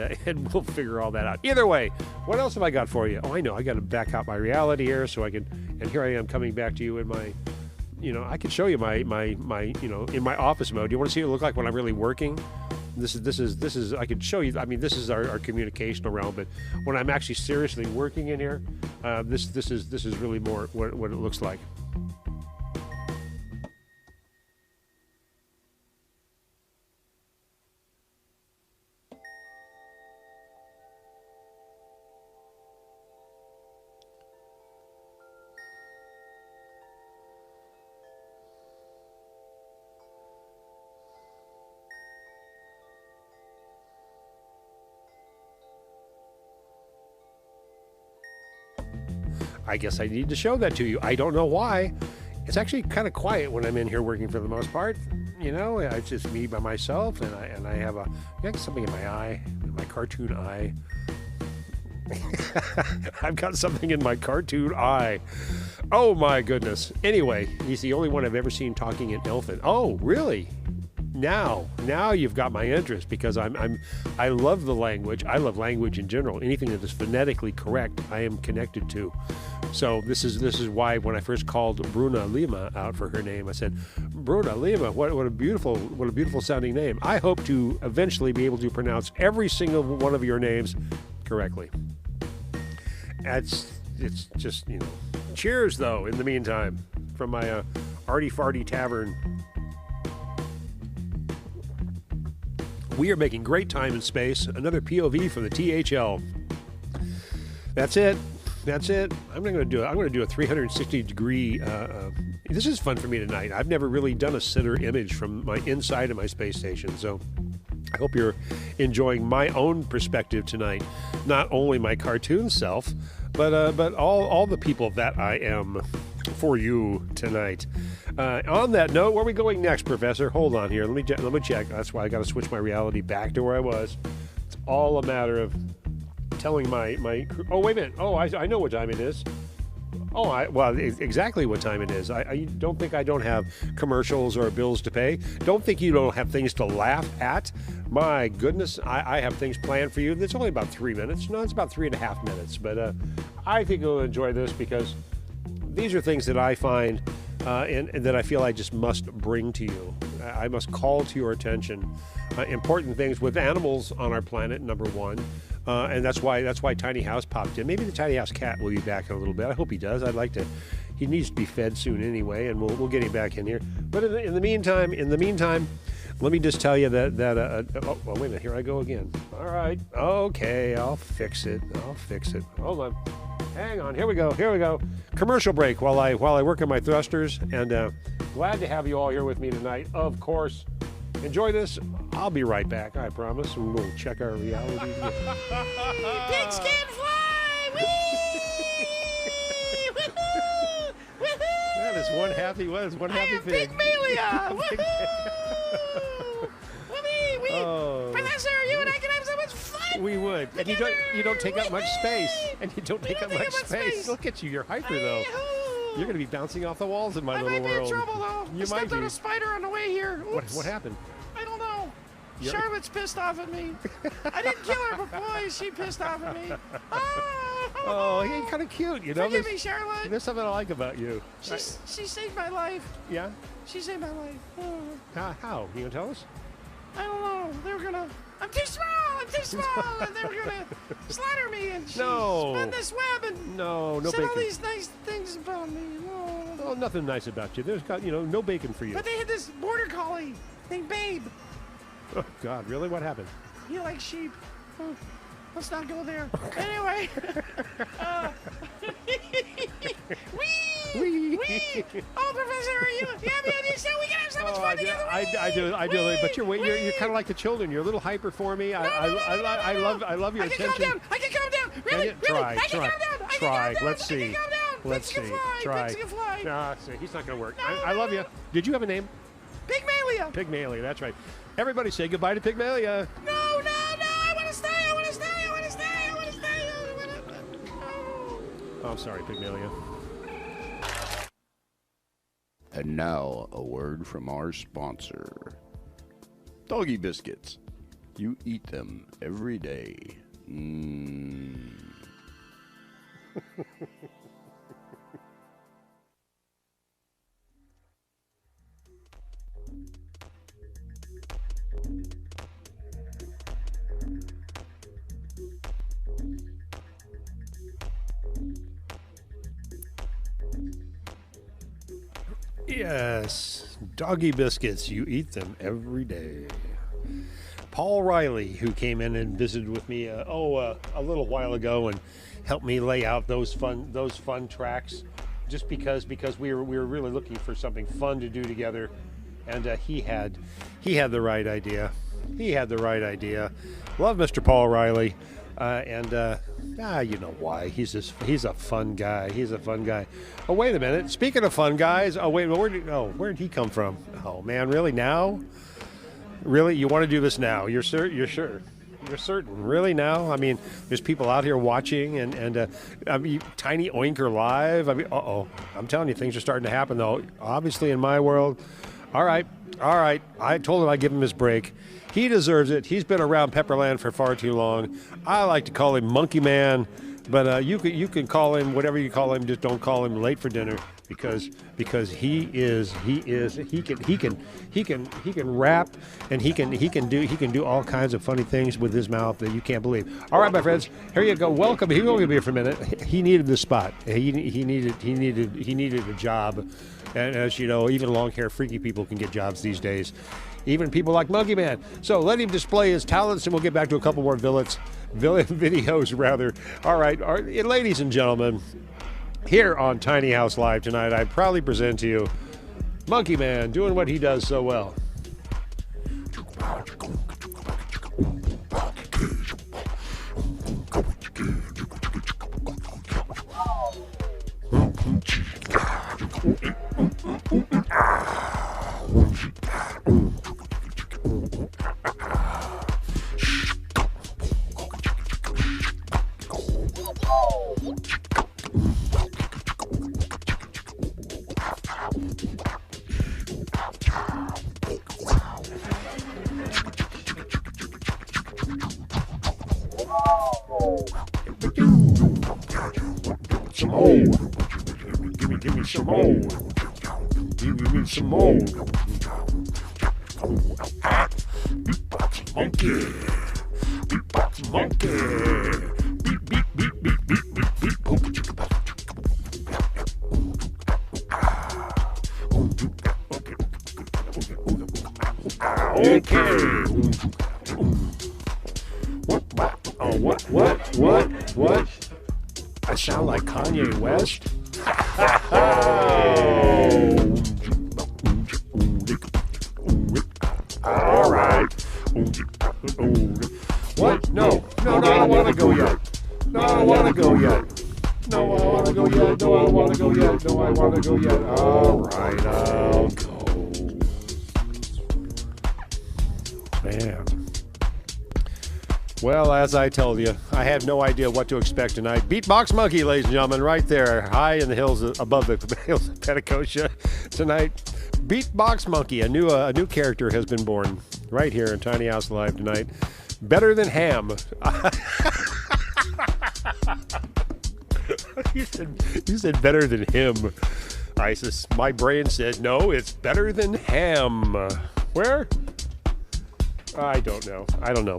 we'll figure all that out. Either way, what else have I got for you? Oh, I know. I got to back out my reality here so I can. And here I am coming back to you in my. You know, I can show you my you know, in my office mode. You want to see what it look like when I'm really working? This is I could show you. I mean, this is our communicational realm, but when I'm actually seriously working in here, this is really more what it looks like. I guess I need to show that to you. I don't know why. It's actually kind of quiet when I'm in here working for the most part. You know, it's just me by myself, and I got something in my eye, in my cartoon eye. I've got something in my cartoon eye. Oh my goodness. Anyway, he's the only one I've ever seen talking in Elfin. Oh, really? Now you've got my interest, because I love the language. I love language in general. Anything that is phonetically correct, I am connected to. So this is why when I first called Bruna Lima out for her name, I said, Bruna Lima, what a beautiful sounding name. I hope to eventually be able to pronounce every single one of your names correctly. It's just, you know. Cheers though, in the meantime, from my Arty Farty Tavern. We are making great time in space. Another POV from the THL. That's it. I'm going to do a 360-degree. This is fun for me tonight. I've never really done a center image from my inside of my space station, so I hope you're enjoying my own perspective tonight. Not only my cartoon self, but all the people that I am for you tonight. On that note, where are we going next, Professor? Hold on here. Let me check. That's why I got to switch my reality back to where I was. It's all a matter of telling my. Oh, wait a minute. Oh, I know what time it is. Oh, well, exactly what time it is. I don't think I don't have commercials or bills to pay. Don't think you don't have things to laugh at. My goodness, I have things planned for you. It's only about 3 minutes. No, it's about 3.5 minutes. But I think you'll enjoy this, because these are things that I find and that I feel I just must bring to you. I must call to your attention important things with animals on our planet, number one. And that's why Tiny House popped in. Maybe the Tiny House cat will be back in a little bit. I hope he does. I'd like to. He needs to be fed soon anyway, and we'll get him back in here. But in the meantime, let me just tell you that oh, wait a minute. Here I go again. All right. Okay. I'll fix it. Hold on. Hang on. Here we go. Commercial break while I work on my thrusters. And glad to have you all here with me tonight. Of course. Enjoy this. I'll be right back, I promise. We'll check our reality. Pigs can fly! Whee! Woohoo! Woohoo! That is one happy pig. Pygmalia! Woohoo! Oh. Professor, you and I can have so much fun! We would. And you don't take up much space. And you don't take up much space. space. Look at you. You're hyper, though. You're going to be bouncing off the walls in my little world. I might be in trouble, though. You I might stepped on be. a spider on the way here. What happened? I don't know. You're- Charlotte's pissed off at me. I didn't kill her, but boy, is she pissed off at me. Oh, you're kind of cute, you know. Forgive me, Charlotte. There's something I like about you. She saved my life. Yeah? She saved my life. How? You going to tell us? I don't know. They were gonna. I'm too small. And they were gonna slaughter me. And she spun this web and no said bacon. all these nice things about me. No. Oh, nothing nice about you. There's got, no bacon for you. But they had this border collie named Babe. Oh, God, really? What happened? He likes sheep. Oh, let's not go there. Anyway. Wee! Oh, Professor, are you? Yeah, man, you said we can have so much fun together. I do. But you're kind of like the children. You're a little hyper for me. I love your attention. I can calm down. Really? Try. I can calm down. Try. Let's see. Let's see. Try. Pigs can fly. Nah, he's not going to work. I love you. Did you have a name? Pygmalia. Pygmalia, that's right. Everybody say goodbye to Pygmalia. No. I want to stay. Oh, I'm sorry, Pygmalia. And now, a word from our sponsor. Doggy biscuits. You eat them every day. Yes, doggy biscuits. You eat them every day. Paul Riley, who came in and visited with me a little while ago and helped me lay out those fun tracks, just because we were really looking for something fun to do together, and he had the right idea. Love Mr. Paul Riley, you know why? He's a fun guy. Oh, wait a minute. Speaking of fun guys, where did he come from? Oh man, really now? Really, you want to do this now? You're sure? You're certain? Really now? I mean, there's people out here watching, and Tiny Oinker Live. I mean, I'm telling you, things are starting to happen though. Obviously, in my world. All right. I told him I'd give him his break. He deserves it. He's been around Pepperland for far too long. I like to call him Monkey Man, but you can call him whatever you call him. Just don't call him late for dinner because he can rap, and he can do all kinds of funny things with his mouth that you can't believe. All right, my friends, here you go. Welcome. He will be here for a minute. He needed the spot. He needed a job, and as you know, even long hair freaky people can get jobs these days. Even people like Monkey Man. So let him display his talents, and we'll get back to a couple more videos, rather. All right, ladies and gentlemen, here on Tiny House Live tonight, I proudly present to you Monkey Man doing what he does so well. Some more. Give me some more. Give me some more. Beatbox monkey. Beatbox monkey. Beat, beat, beat, beat, beat, beat, beat. Poke chicka pop. Okay. What? I sound like Kanye West? All right. What? No, I don't want to go yet. No, I want to go yet. All right, I'll go. Man. Well, as I told you, I had no idea what to expect tonight. Beatbox Monkey, ladies and gentlemen, right there, high in the hills above the hills of Petticoat tonight. Beatbox Monkey, a new character has been born right here in Tiny House Live tonight. Better than Ham. You said better than him. My brain said no. It's better than Ham. Where? I don't know.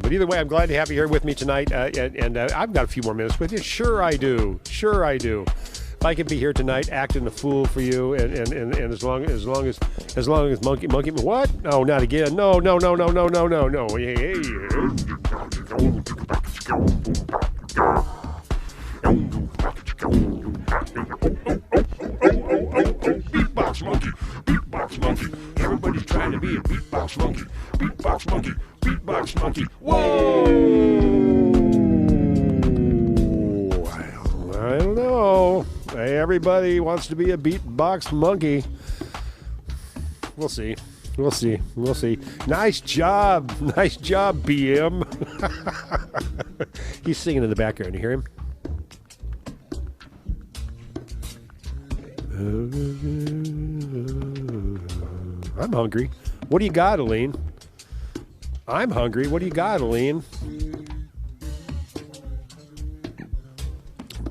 But either way, I'm glad to have you here with me tonight. And I've got a few more minutes with you. Sure I do. If I could be here tonight acting a fool for you, and as long as monkey. What? No, not again. No. Hey. Beatbox monkey. Everybody's trying to be a beatbox monkey. Beatbox monkey. Whoa! I don't know. Everybody wants to be a beatbox monkey. We'll see. Nice job, BM. He's singing in the background. You hear him? I'm hungry. What do you got, Aline? I'm hungry. What do you got, Aline?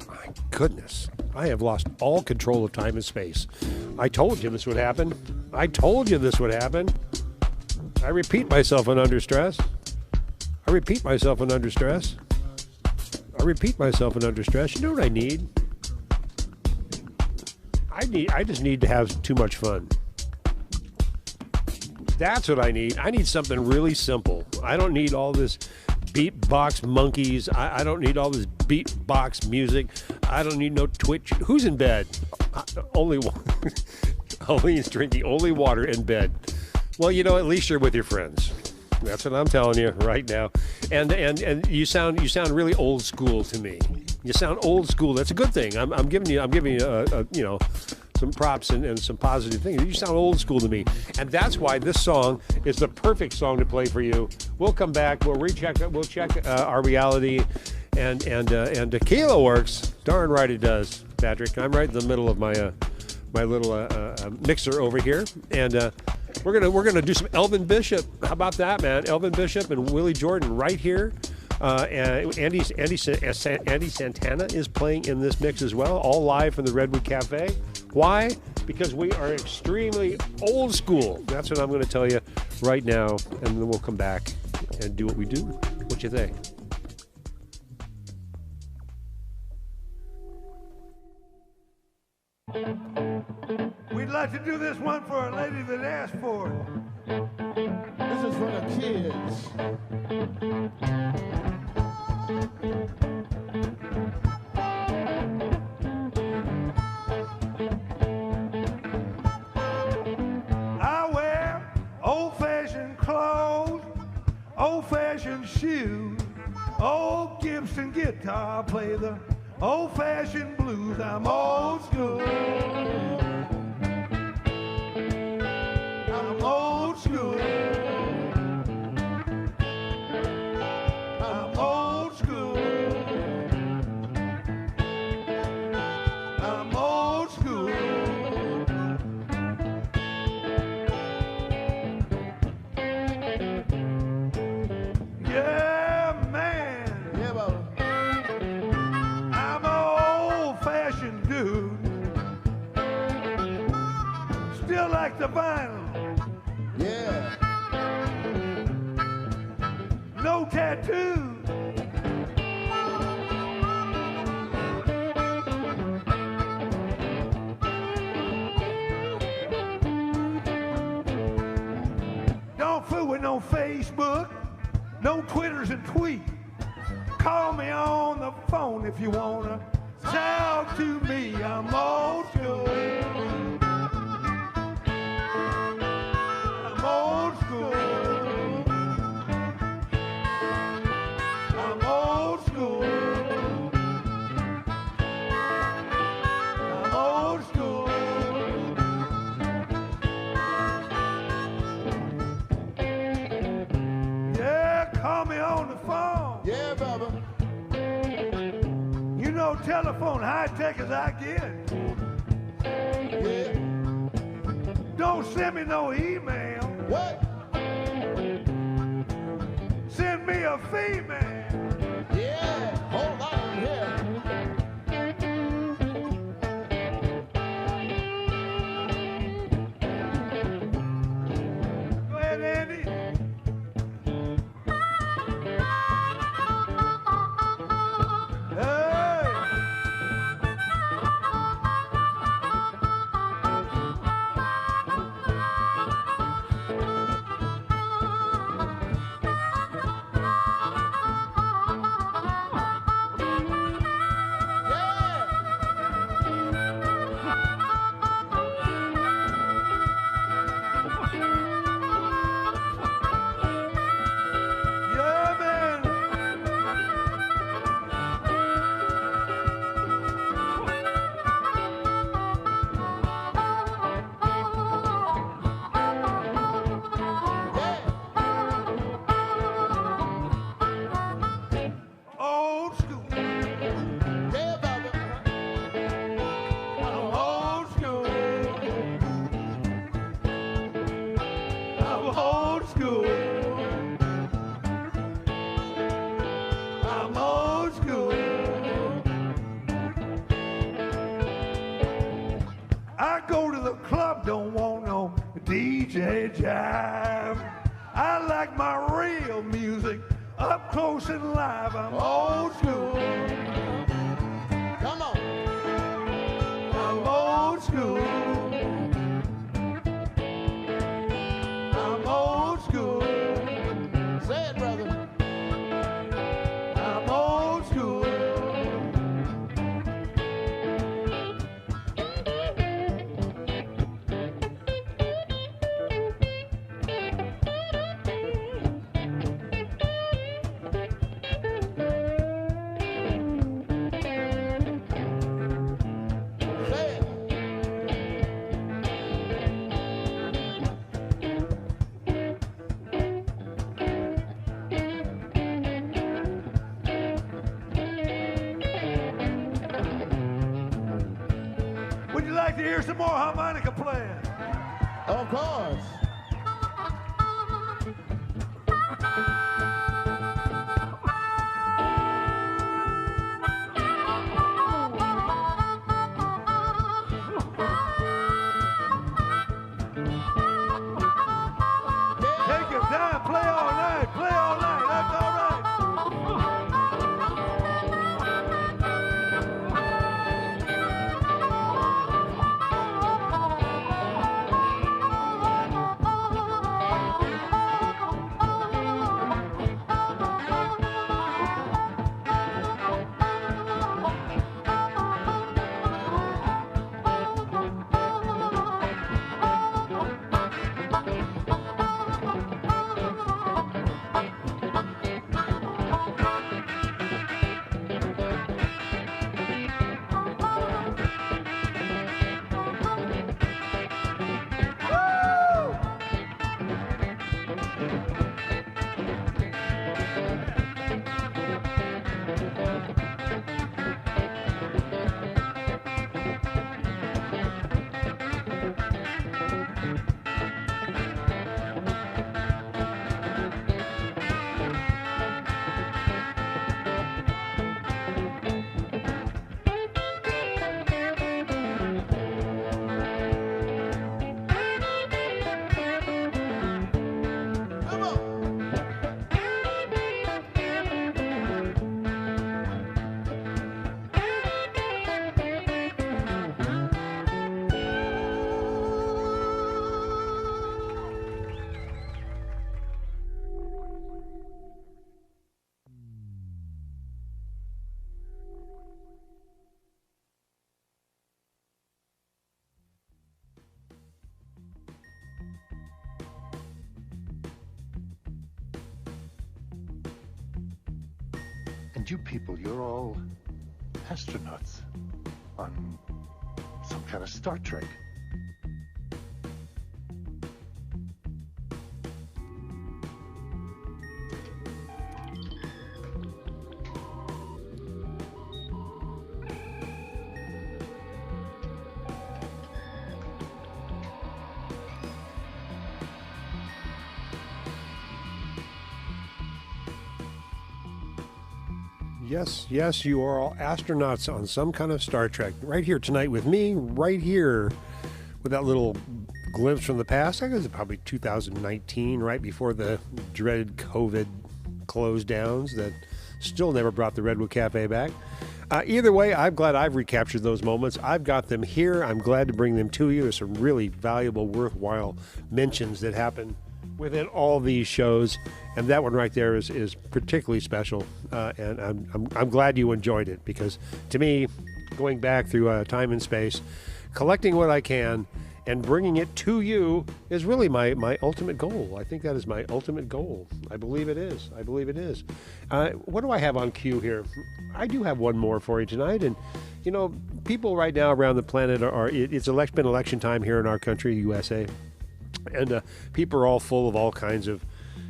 My goodness. I have lost all control of time and space. I told you this would happen. I repeat myself when under stress. You know what I need? I just need to have too much fun. That's what I need. I need something really simple. I don't need all this beatbox monkeys. I don't need all this beatbox music. I don't need no Twitch. Who's in bed? Only one. Aline's drinking only water in bed. Well, you know, at least you're with your friends. That's what I'm telling you right now. And you sound really old school to me. You sound old school. That's a good thing. I'm giving you some props and some positive things. You sound old school to me, and that's why this song is the perfect song to play for you. We'll come back. We'll check our reality, and tequila works. Darn right it does, Patrick. I'm right in the middle of my little mixer over here, and we're gonna do some Elvin Bishop. How about that, man? Elvin Bishop and Willie Jordan right here. And Andy Santana is playing in this mix as well, all live from the Redwood Cafe. Why? Because we are extremely old school. That's what I'm going to tell you right now, and then we'll come back and do what we do. What you think? We'd like to do this one for a lady that asked for it. This is for the kids. I wear old-fashioned clothes, old-fashioned shoes, old Gibson guitar, play the old-fashioned blues. I'm old school. I'm old school. I'm old school. I'm old school. Yeah, man. Yeah, Bubba. I'm an old-fashioned dude. Still like the vinyl. Yeah. No tattoo. Don't fool with no Facebook, no Twitters and tweet. Call me on the phone if you wanna talk to me. I'm old school. I'm old school. I'm old school. I'm old school. Yeah, call me on the phone. Yeah, no telephone high tech as I get. Yeah. Don't send me no email. What? Send me a female. Yeah. Hold on here. Go ahead, Andy. Hey. Yeah. Yeah, man. Old school. Yeah, Bubba. I'm old school. I'm old school. I'm old school. I go to the club, don't want no DJ jive. I like my real music up close and live. I'm old school. Come on. I'm old school. I'm old school. Say it, brother. I'm old school. Say it. Would you like to hear some more harmonica playing? Of course. Take your time, play all night, play all night. That's all right. Come on. And you people, you're all astronauts on some kind of Star Trek. Yes, yes, you are all astronauts on some kind of Star Trek. Right here tonight with me, right here with that little glimpse from the past. I guess it's probably 2019, right before the dreaded COVID close downs that still never brought the Redwood Cafe back. Either way, I'm glad I've recaptured those moments. I've got them here. I'm glad to bring them to you. There's some really valuable, worthwhile mentions that happen within all these shows, and that one right there is particularly special. And I'm glad you enjoyed it, because to me, going back through time and space, collecting what I can and bringing it to you is really my ultimate goal. I think that is my ultimate goal. I believe it is. I believe it is. What do I have on cue here? I do have one more for you tonight. And, you know, people right now around the planet it's been election time here in our country, USA. And people are all full of all kinds of,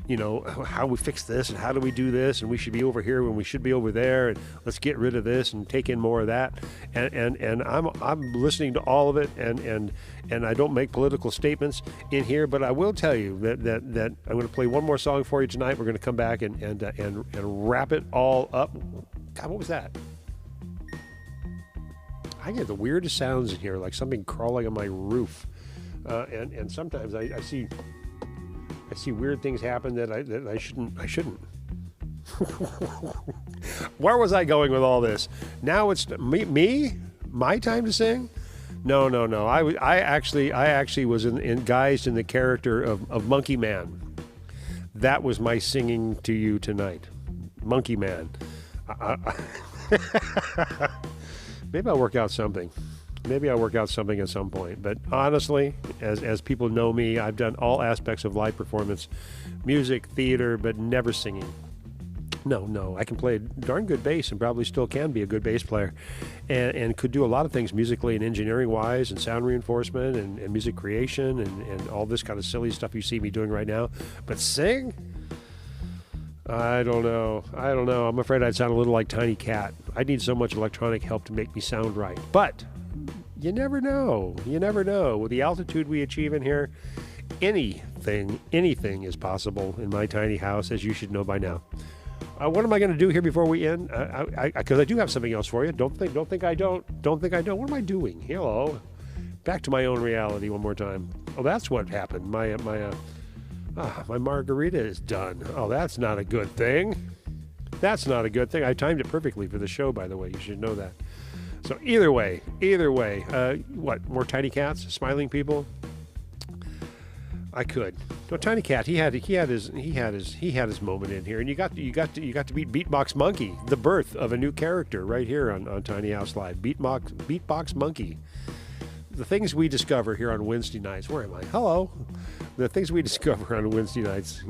you know, how we fix this and how do we do this, and we should be over here when we should be over there, and let's get rid of this and take in more of that. And I'm listening to all of it, and I don't make political statements in here, but I will tell you that I'm going to play one more song for you tonight. We're going to come back and wrap it all up. God, what was that? I get the weirdest sounds in here, like something crawling on my roof, and sometimes I see weird things happen that I shouldn't. Where was I going with all this? Now it's my time to sing? No. I actually was guised in the character of Monkey Man. That was my singing to you tonight, Monkey Man. Maybe I'll work out something. Maybe I'll work out something at some point. But honestly, as people know me, I've done all aspects of live performance, music, theater, but never singing. No, I can play a darn good bass and probably still can be a good bass player, and could do a lot of things musically and engineering-wise, and sound reinforcement and music creation and all this kind of silly stuff you see me doing right now. But sing? I don't know. I'm afraid I'd sound a little like Tiny Cat. I need so much electronic help to make me sound right. But you never know. With the altitude we achieve in here, anything is possible in my tiny house, as you should know by now. What am I going to do here before we end? Because I do have something else for you. Don't think I don't. What am I doing? Hello. Back to my own reality one more time. Oh, that's what happened. My margarita is done. Oh, that's not a good thing. I timed it perfectly for the show, by the way. You should know that. So either way, what, more Tiny Cats, smiling people? I could. No, Tiny Cat, he had his moment in here, and you got to meet Beatbox Monkey, the birth of a new character right here on Tiny House Live. Beatbox Monkey. The things we discover here on Wednesday nights. Where am I? Hello. The things we discover on Wednesday nights,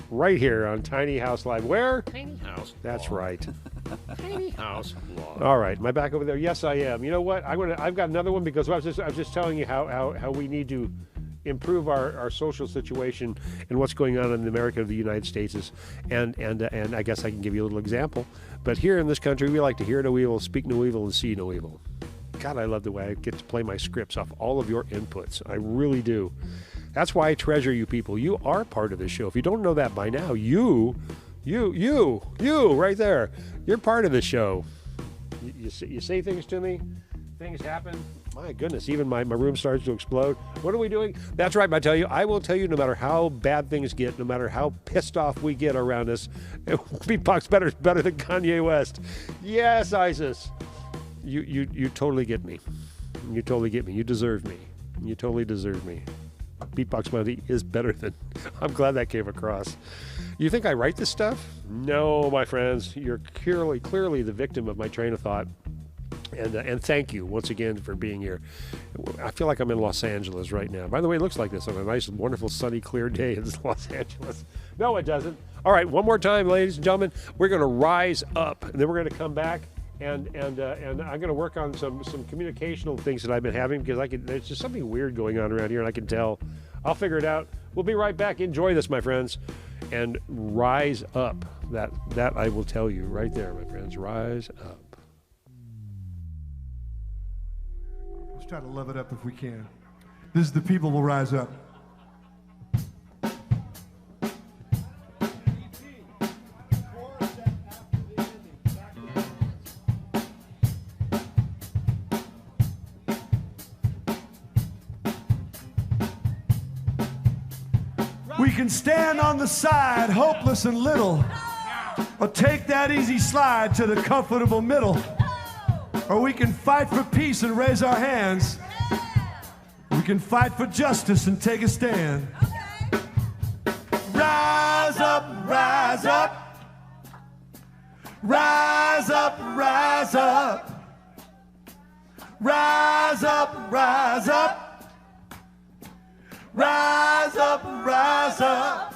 right here on Tiny House Live. Where? Tiny House. That's right. Tiny House Blog. All right, am I back over there? Yes, I am. You know what? I've got another one, because I was just telling you how we need to improve our social situation and what's going on in America of the United States is, and I guess I can give you a little example. But here in this country, we like to hear no evil, speak no evil, and see no evil. God, I love the way I get to play my scripts off all of your inputs. I really do. That's why I treasure you people. You are part of this show. If you don't know that by now, you right there, you're part of the show. You say things to me, things happen. My goodness, even my room starts to explode. What are we doing? That's right, I will tell you, no matter how bad things get, no matter how pissed off we get around us, Beatbox better than Kanye West. Yes, Isis. You totally get me. You totally get me. You deserve me. You totally deserve me. Beatbox Money is better than... I'm glad that came across. You think I write this stuff? No, my friends. You're clearly the victim of my train of thought. And thank you once again for being here. I feel like I'm in Los Angeles right now. By the way, it looks like this on a nice, wonderful, sunny, clear day in Los Angeles. No, it doesn't. All right, one more time, ladies and gentlemen. We're going to rise up, and then we're going to come back. And I'm going to work on some communicational things that I've been having, because there's just something weird going on around here, and I can tell. I'll figure it out. We'll be right back. Enjoy this, my friends, and rise up. That I will tell you right there, my friends. Rise up. Let's try to love it up if we can. This is The People Will Rise Up. can stand on the side, hopeless and little, or take that easy slide to the comfortable middle. Or we can fight for peace and raise our hands. We can fight for justice and take a stand. Rise up, rise up. Rise up, rise up. Rise up, rise up. Rise up, rise up.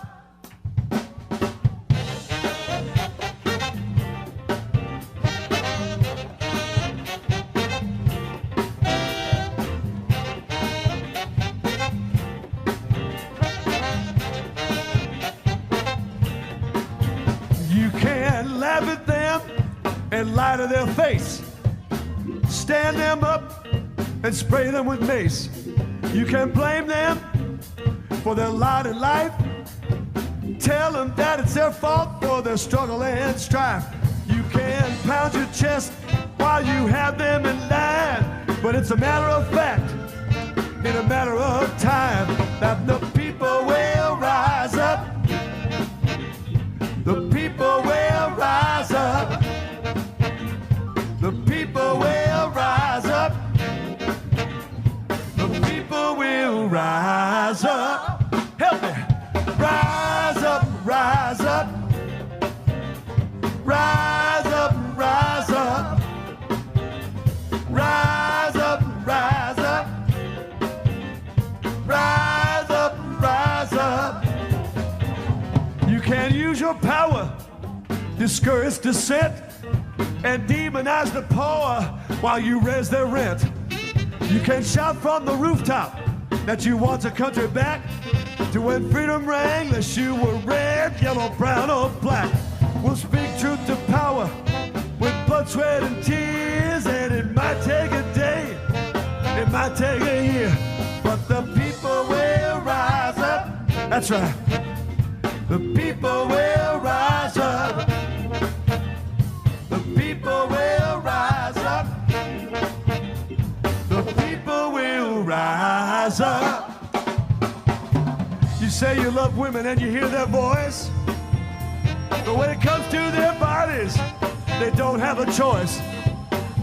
You can laugh at them and lie to their face. Stand them up and spray them with mace. You can blame them for their lot in life. Tell them that it's their fault for their struggle and strife. You can pound your chest while you have them in line, but it's a matter of fact, in a matter of time, that the people will rise up. The people will rise up. The people will rise up. The people will rise up. Help me. Rise up, rise up. Rise up, rise up. Rise up, rise up. Rise up, rise up. You can use your power, discourage dissent, and demonize the poor while you raise their rent. You can shout from the rooftop that you want a country back to when freedom rang, unless you were red, yellow, brown, or black. We'll speak truth to power with blood, sweat, and tears, and it might take a day, it might take a year, but the people will rise up. That's right. The people will rise up. The people will rise up. The people will rise up. You say you love women and you hear their voice, but when it comes to their bodies, they don't have a choice.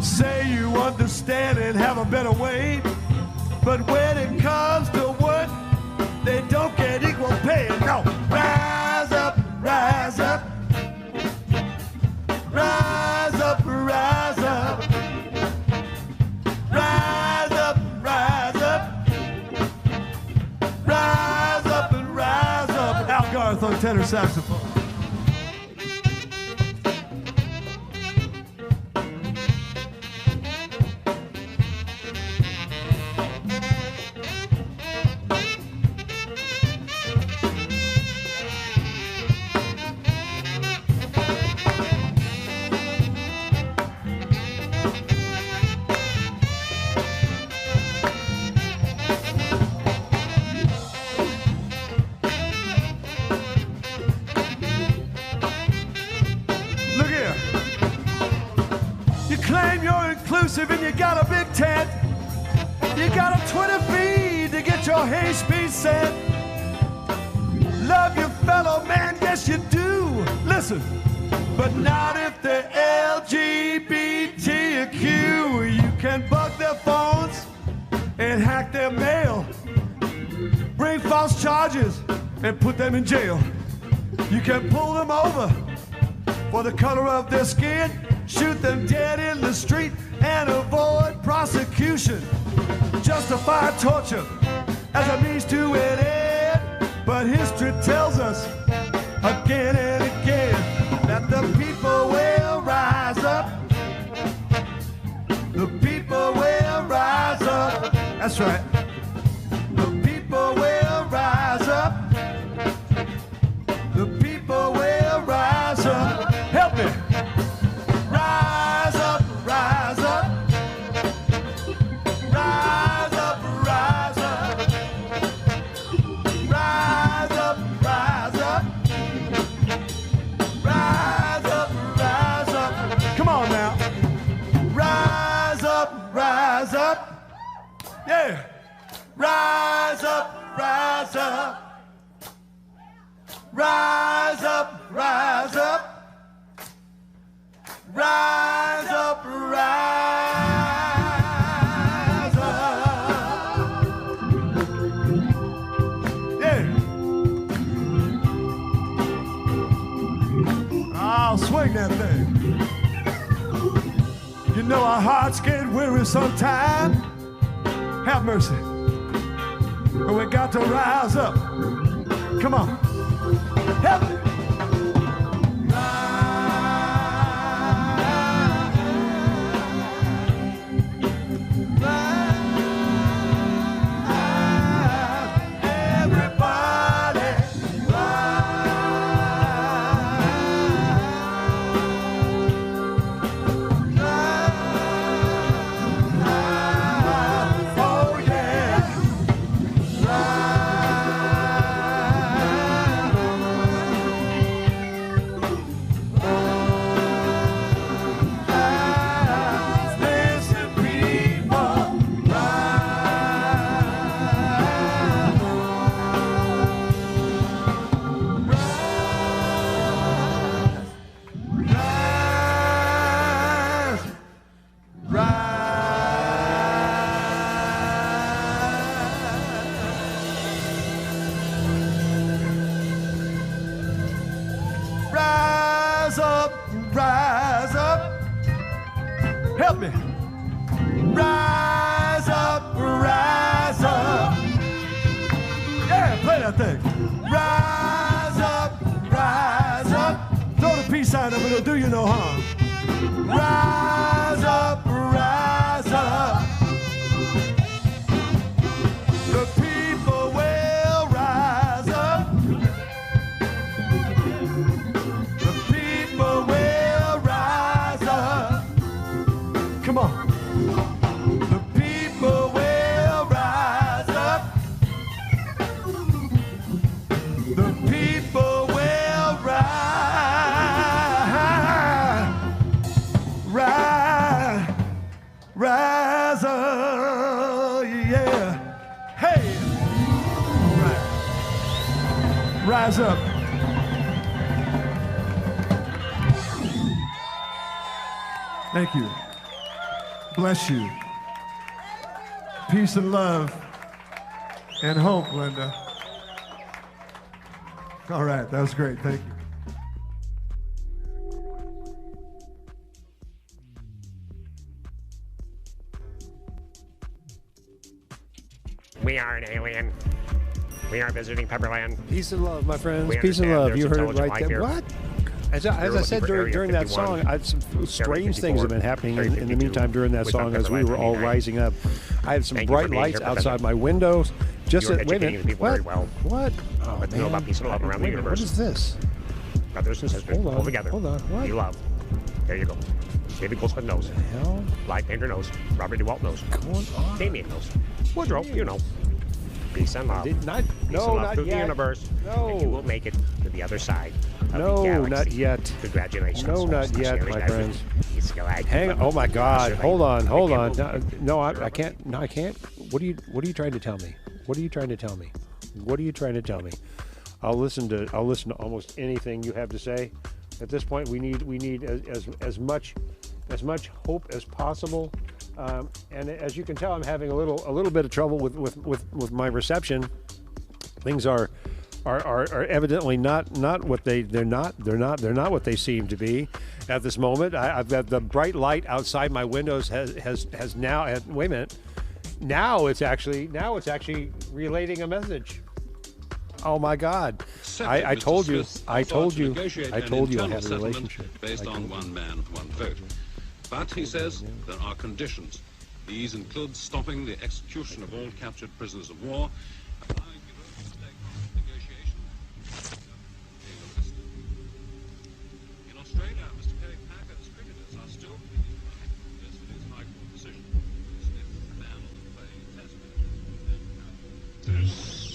Say you understand and have a better way, but when it comes to work, they don't get equal pay. No, rise up, rise up. Rise up, rise up. Rise up, rise up. Rise up and rise up. Al Garth on tenor saxophone. And you got a big tent, you got a Twitter feed to get your hate speech sent. Love your fellow man, yes you do. Listen, but not if they're LGBTQ. You can bug their phones and hack their mail, bring false charges and put them in jail. You can pull them over for the color of their skin, shoot them dead in the street and avoid prosecution. Justify torture as a means to an end. But history tells us again and again that the people will rise up. The people will rise up. That's right. The people will rise up. The people will rise up. Help me. Rise up, rise up. Rise up, rise up. Rise up, rise up. Rise up, rise up. Come on now. Rise up, rise up. Yeah. Rise up, rise up. Rise up, rise up. Rise up, rise up. Yeah. I'll swing that thing. You know our hearts get weary sometime. Have mercy. But we got to rise up. Come on. Help me. Rise up, help me. Rise up, rise up. Yeah, play that thing. Rise up, rise up. Throw the peace sign up, it'll do you no harm. Rise up, rise up. The people will rise up. The people will rise up. Come on. The people will rise up. The people will rise up, yeah. Hey, rise up. Thank you. Bless you. Peace and love and hope, Linda. All right, that was great. Thank you. We are an alien. We are visiting Pepperland. Peace and love, my friends. We Peace and understand love. there's You heard it intelligent right life there. here. What? As I looking said for Area during that 51, song, some strange things have been happening Area in the 52, meantime during that without song as we Pepperland were all 29. rising up. I had some Thank you for bright being lights here, outside Professor. my windows. Just You're wait a educating minute. the people What? very well. What? Oh, Let's know about peace and love around the Wait a minute, universe. What is this? Brothers and sisters, Hold on, all together. hold on, what? You love. There you go. David Goldsmith knows. Hell? Live Painter knows. Robert DeWalt knows. Going on? Damien knows. Woodrow, you know. Peace and love. Did not, Peace no, and love not through yet. the universe. No. And you will make it to the other side of the No, galaxy. not yet. Congratulations. No, not yet, my friends. Hang on. Oh my God! Hold on, hold on. No, I can't. No, I can't. What are you trying to tell me? What are you trying to tell me? What are you trying to tell me? I'll listen to almost anything you have to say. At this point, we need as much hope as possible. And as you can tell, I'm having a little bit of trouble with my reception. Things are evidently not what they're not what they seem to be at this moment. I've got the bright light outside my windows has now. Wait a minute. Now it's actually relating a message. Oh my God! I told you I had a relationship based on one man, one vote. But he says there are conditions. These include stopping the execution of all captured prisoners of war. In Australia, Mr. Kerry Packer's cricketers are still yesterday's High Court decision. Smith banned the playing Test match. This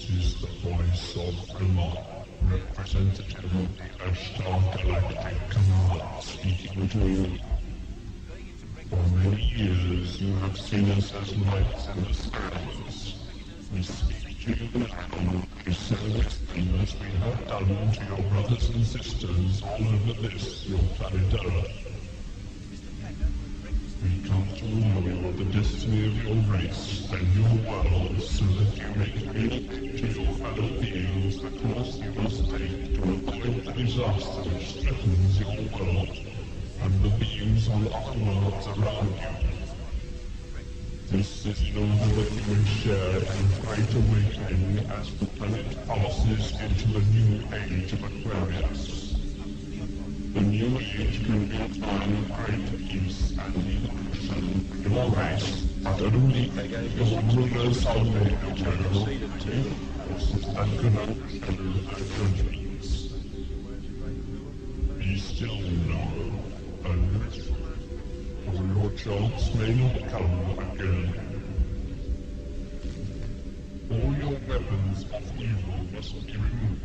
is the voice of Allah, representative of the Ashtar Galactic Command, speaking to you. For many years you have seen us as lights in the skies. We speak to to you now is service as we have done to your brothers and sisters all over this, your planet Earth. We come to rule the destiny of your race and your world so that you may communicate to your fellow beings the course you must take to avoid the disaster which threatens your world and the beings on other worlds around you. This is in order that you may share in the great awakening as the planet passes into the new age of Aquarius. The new age can be a time of great peace and evolution. Your race, not only your rulers are made eternal, forces that can overshadow their judgments. Be still now, and listen, or your chance may not come again. All your weapons of evil must be removed.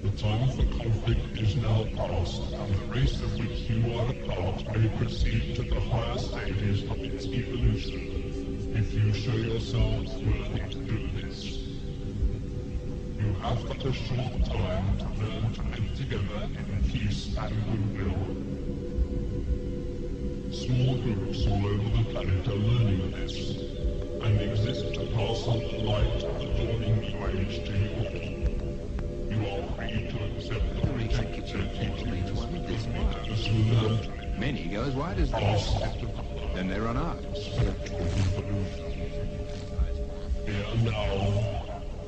The time for conflict is now past, and the race of which you are a part may proceed to the higher stages of its evolution, if you show yourselves worthy to do this. You have but a short time to learn to live together in peace and goodwill. Small groups all over the planet are learning this, and exist to pass on the light of the dawning new age to you. You are free to accept the reject their teachings as you learn to live. Many go as wide as this. Then they run out. Spiritual evolution. Here now,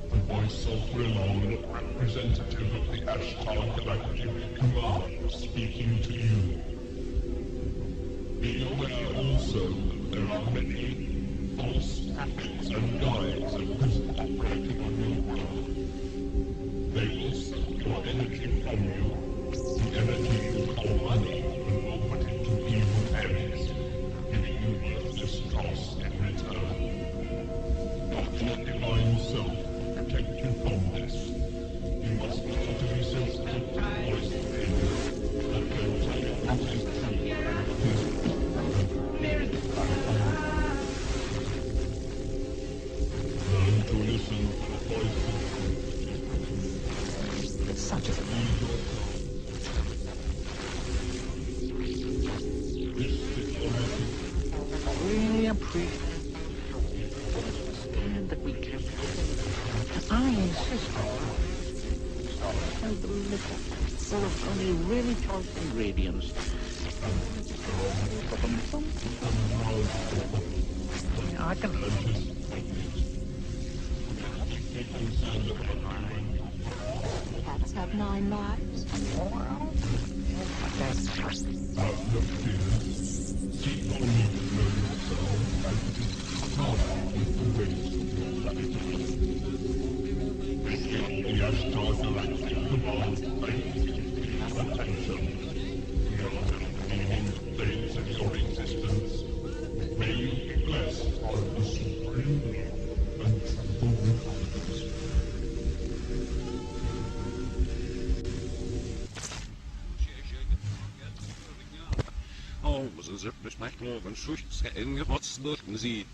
the voice of Rilon, representative of the Ashtar Galactic Command, speaking to you. Be aware also that there are many false prophets and guides at present operating on your world. They will suck your energy from you, the energy you call money, and will put it to evil ends, giving you worthless dross in return. Not your divine self protect you from this. You must learn to be sensitive to the voice within you, and then tell it what is true and what is learn to listen to the voice of such as really appreciate understand that we can. I insist on the little full of only really choice ingredients. I can Cats have 9 lives. May you be blessed by the supreme love and truthful guidance. Oh, was es nicht mal, wenn Schucht, Enge, was wirken Sie?